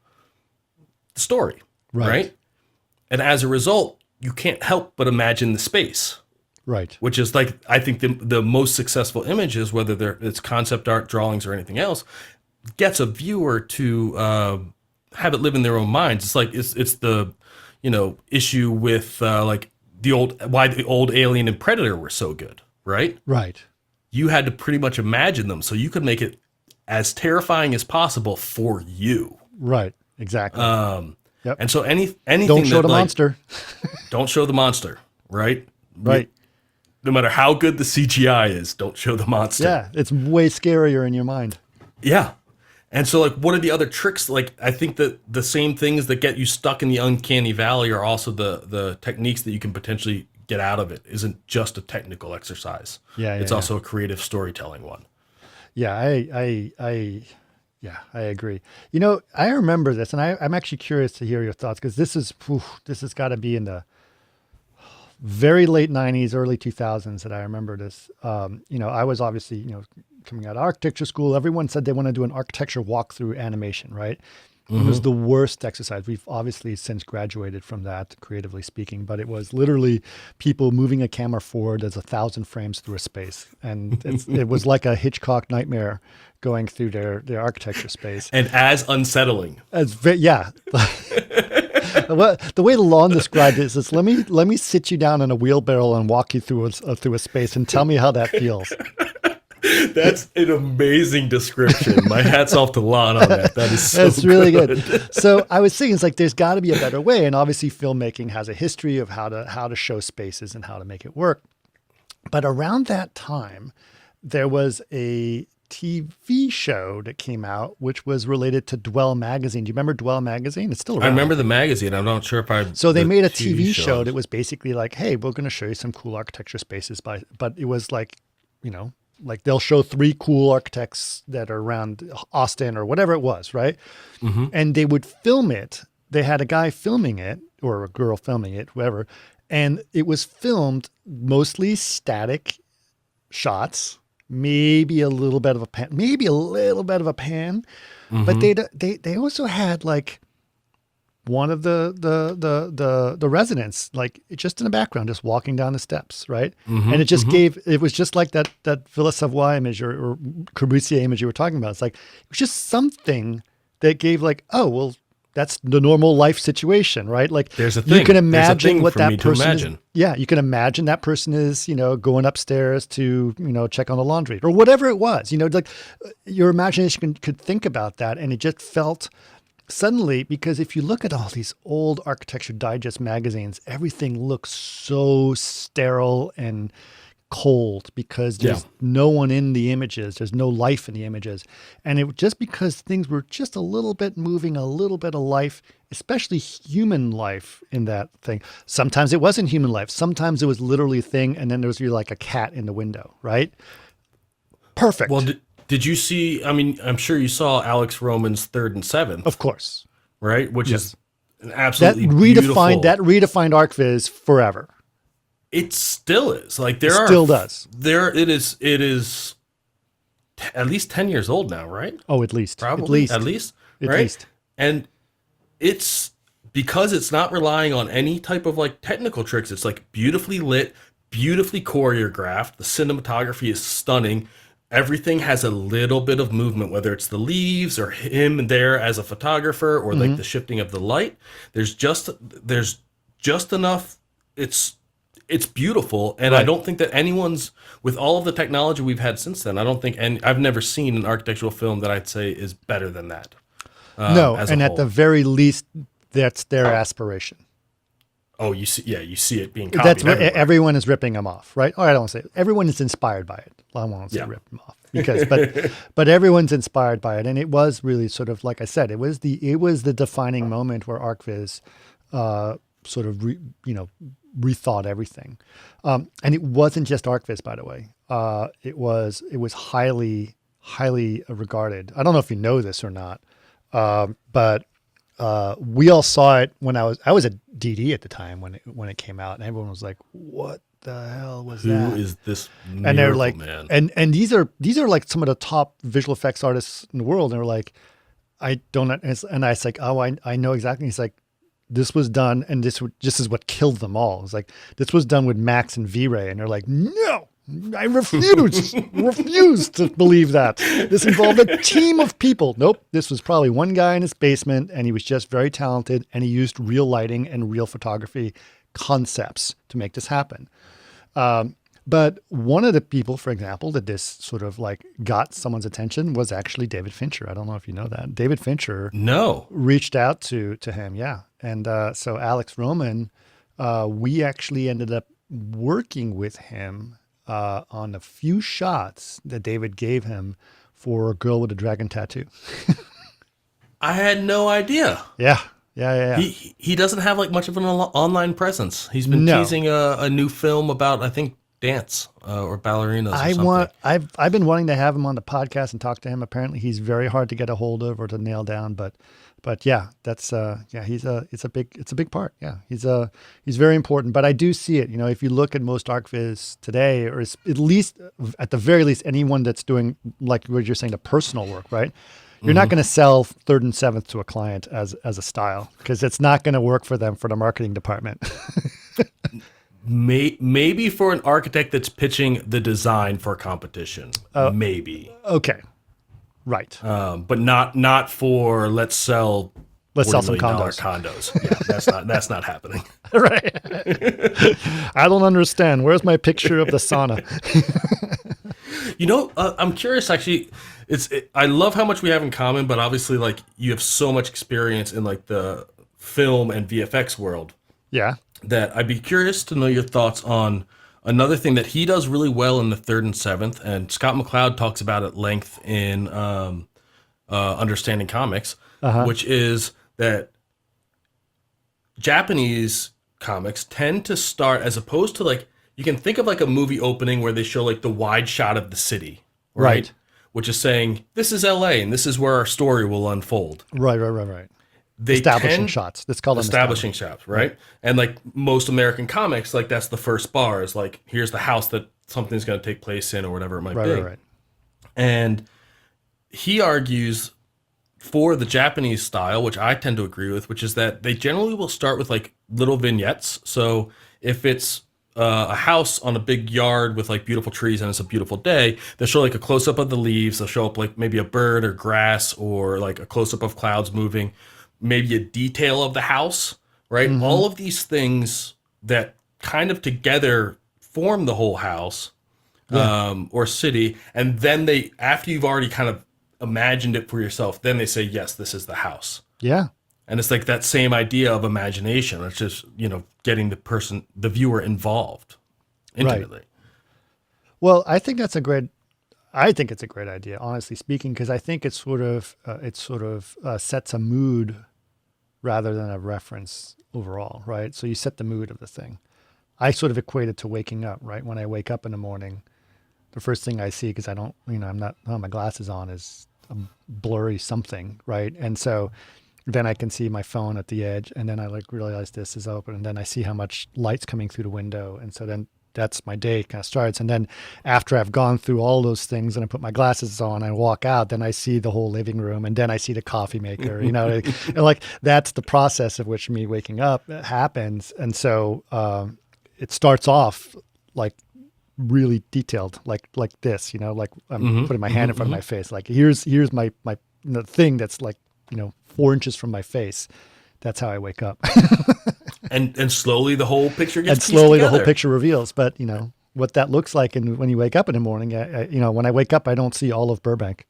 the story. Right. And as a result, you can't help but imagine the space. Right. Which is like, I think the most successful images, whether it's concept art, drawings, or anything else, gets a viewer to have it live in their own minds. It's like it's the issue with why the old Alien and Predator were so good, right? Right. You had to pretty much imagine them so you could make it as terrifying as possible for you. Right. Exactly. Yep. And so anything Don't show that, the like, monster. Don't show the monster, right? Right. No matter how good the CGI is, don't show the monster. Yeah, it's way scarier in your mind. Yeah. And so, like, what are the other tricks? Like, I think that the same things that get you stuck in the uncanny valley are also the techniques that you can potentially get out of it. Isn't just a technical exercise. It's also a creative storytelling one. Yeah, I agree. I remember this, and I'm actually curious to hear your thoughts, because this has got to be in the very late 90s, early 2000s that I remember this. I was obviously, coming out of architecture school. Everyone said they want to do an architecture walkthrough animation, right? It was the worst exercise. We've obviously since graduated from that, creatively speaking, but it was literally people moving a camera forward as 1,000 frames through a space. And it was like a Hitchcock nightmare going through their architecture space. And as unsettling. Yeah. The way Lon described it is, let me sit you down in a wheelbarrow and walk you through a space and tell me how that feels. That's an amazing description. My hat's off to Lon on that. That is so That's really good. So I was thinking, it's like there's got to be a better way, and obviously filmmaking has a history of how to show spaces and how to make it work. But around that time, there was a TV show that came out, which was related to Dwell magazine. Do you remember Dwell magazine? It's still around. I remember the magazine. I'm not sure if I. So they made a TV show that was basically like, hey, we're going to show you some cool architecture spaces, but it was like, like they'll show 3 cool architects that are around Austin or whatever it was, right? Mm-hmm. And they would film it. They had a guy filming it or a girl filming it, whoever. And it was filmed mostly static shots, maybe a little bit of a pan, Mm-hmm. but they also had like one of the residents, like just in the background, just walking down the steps, right? Mm-hmm. And it was just like that Villa Savoye image or Corbusier image you were talking about. It's like, it was just something that gave like, oh, well, that's the normal life situation, right? Like there's a thing. You can imagine what for me that to person imagine. is. Yeah, you can imagine that person is, going upstairs to, check on the laundry or whatever it was. Like your imagination could think about that, and it just felt suddenly, because if you look at all these old Architecture Digest magazines, everything looks so sterile and cold because there's no one in the images. There's no life in the images. And it just because things were just a little bit moving, a little bit of life, especially human life in that thing. Sometimes it wasn't human life. Sometimes it was literally a thing. And then there was like a cat in the window, right? Perfect. Well, did you see, I mean, I'm sure you saw Alex Roman's Third and Seventh. Of course. Right? Which Yes. is an absolutely beautiful. That redefined ArcVis forever. It still is. Like It still does. It is at least 10 years old now, right? Oh, at least. Probably. At least. At Right? least. And it's because it's not relying on any type of like technical tricks. It's like beautifully lit, beautifully choreographed. The cinematography is stunning. Everything has a little bit of movement, whether it's the leaves or him there as a photographer or like the shifting of the light. There's just enough. It's beautiful, and Right. I don't think that anyone's, with all of the technology we've had since then, I don't think I've never seen an architectural film that I'd say is better than that. No, as a and at whole. the very least, that's their aspiration. Oh, you see it being copied That's what everywhere. everyone is ripping them off, right? Or I don't want to say everyone is inspired by it. I won't say Yeah. rip them off because, but everyone's inspired by it, and it was really sort of like I said, it was the defining moment where ArcVis sort of rethought everything, and it wasn't just ArcVis, by the way. It was highly regarded. I don't know if you know this or not, but. We all saw it when I was a DD at the time when it came out, and everyone was like, "What the hell was that?" Who is this miracle And they're like, man? and these are like some of the top visual effects artists in the world, and they're like, "I don't," and I was like, "Oh, I know exactly." He's like, "This was done, and this is what killed them all." It's like this was done with Max and V-Ray, and they're like, "No." I refuse to believe that. This involved a team of people. Nope. This was probably one guy in his basement, and he was just very talented, and he used real lighting and real photography concepts to make this happen. But one of the people, for example, that this sort of like got someone's attention was actually David Fincher. I don't know if you know that. David Fincher No. reached out to him. Yeah. And so Alex Roman, we actually ended up working with him on a few shots that David gave him for A Girl with a Dragon Tattoo. I had no idea. Yeah. He doesn't have like much of an online presence. He's been No. teasing a new film about, I think, dance or ballerinas or something. I've been wanting to have him on the podcast and talk to him. Apparently he's very hard to get a hold of or to nail down, but yeah, that's it's a big part. Yeah. He's very important, but I do see it, if you look at most ArcVis today, or at least at the very least, anyone that's doing like what you're saying, the personal work, right? You're not going to sell Third and Seventh to a client as a style because it's not going to work for them for the marketing department. Maybe for an architect that's pitching the design for competition. Maybe. Okay. Right. But not for let's sell Let's sell $40 some million condos. Yeah, that's not happening. Right. I don't understand. Where's my picture of the sauna? I'm curious actually. I love how much we have in common, but obviously like you have so much experience in like the film and VFX world Yeah. that I'd be curious to know your thoughts on Another thing that he does really well in the third and seventh, and Scott McCloud talks about at length in Understanding Comics, which is that Japanese comics tend to start, as opposed to like, you can think of like a movie opening where they show like the wide shot of the city, right? Which is saying, this is LA and this is where our story will unfold. Right. They establishing shots. That's called establishing shots, right? And like most American comics, like that's the first bar is like, here's the house that something's going to take place in or whatever it might be. Right. And he argues for the Japanese style, which I tend to agree with, which is that they generally will start with like little vignettes. So if it's a house on a big yard with like beautiful trees and it's a beautiful day, they'll show like a close-up of the leaves. They'll show up like maybe a bird or grass or like a close-up of clouds moving, maybe a detail of the house, right? All of these things that kind of together form the whole house or city. And then they, after you've already kind of imagined it for yourself, then they say, yes, this is the house. Yeah. And it's like that same idea of imagination. It's just, getting the viewer involved intimately. Right. Well, I think it's a great idea, honestly speaking, because I think it sort of sets a mood rather than a reference overall, right? So you set the mood of the thing. I sort of equate it to waking up, right? When I wake up in the morning, the first thing I see, because I don't, I'm not, my glasses on, is a blurry something, right? And so then I can see my phone at the edge, and then I like realize this is open, and then I see how much light's coming through the window, and so then that's my day kind of starts. And then after I've gone through all those things and I put my glasses on, I walk out, then I see the whole living room, and then I see the coffee maker, and like that's the process of which me waking up happens. And so it starts off like really detailed, like this, like I'm putting my hand in front of my face. Like here's my the thing that's like, 4 inches from my face. That's how I wake up. and slowly the whole picture gets and slowly pieced the whole together. picture reveals. But what that looks like, and when you wake up in the morning, when I wake up, I don't see all of Burbank.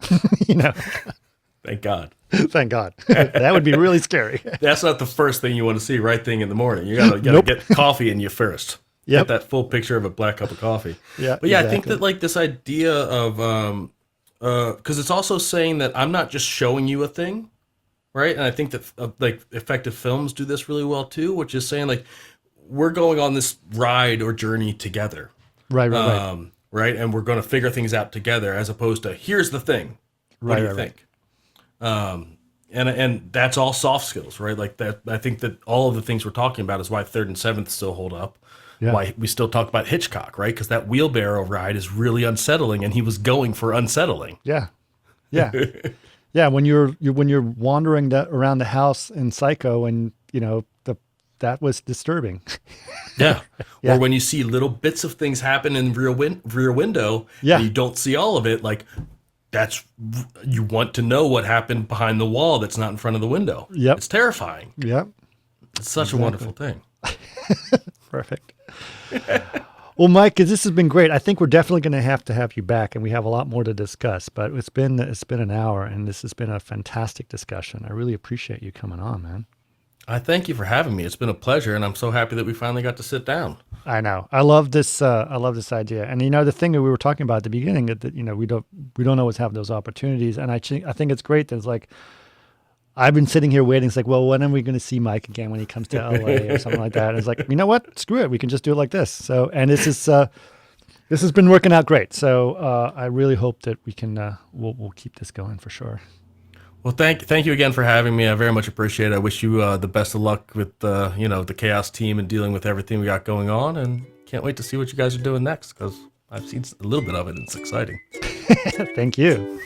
Thank God. Thank God. That would be really scary. That's not the first thing you want to see right thing in the morning. You gotta get coffee in you first. Yep. Get that full picture of a black cup of coffee. Yeah. But yeah, exactly. I think that like this idea of because it's also saying that I'm not just showing you a thing, right? And I think that like effective films do this really well too, which is saying like we're going on this ride or journey together. Right. Right, and we're going to figure things out together, as opposed to here's the thing. What do you think? And that's all soft skills, right? Like that. I think that all of the things we're talking about is why third and seventh still hold up. Yeah. Why we still talk about Hitchcock, right? Because that wheelbarrow ride is really unsettling, and he was going for unsettling. Yeah. Yeah. When you're wandering around the house in Psycho, and that was disturbing. Yeah. Or when you see little bits of things happen in rear window, and you don't see all of it, like you want to know what happened behind the wall that's not in front of the window. Yep. It's terrifying. Yep. It's such a wonderful thing. Perfect. Well, Mike, this has been great. I think we're definitely going to have you back, and we have a lot more to discuss, but it's been an hour, and this has been a fantastic discussion. I really appreciate you coming on, man. I thank you for having me. It's been a pleasure, and I'm so happy that we finally got to sit down. I know. I love this. I love this idea. And the thing that we were talking about at the beginning, that we don't always have those opportunities. And I think it's great that it's like I've been sitting here waiting. It's like, well, when are we going to see Mike again when he comes to LA or something like that? And it's like, you know what? Screw it. We can just do it like this. So, and this has been working out great. So I really hope that we can we'll keep this going for sure. Well, thank you again for having me. I very much appreciate it. I wish you the best of luck with the Chaos team and dealing with everything we got going on, and can't wait to see what you guys are doing next, because I've seen a little bit of it and it's exciting. Thank you.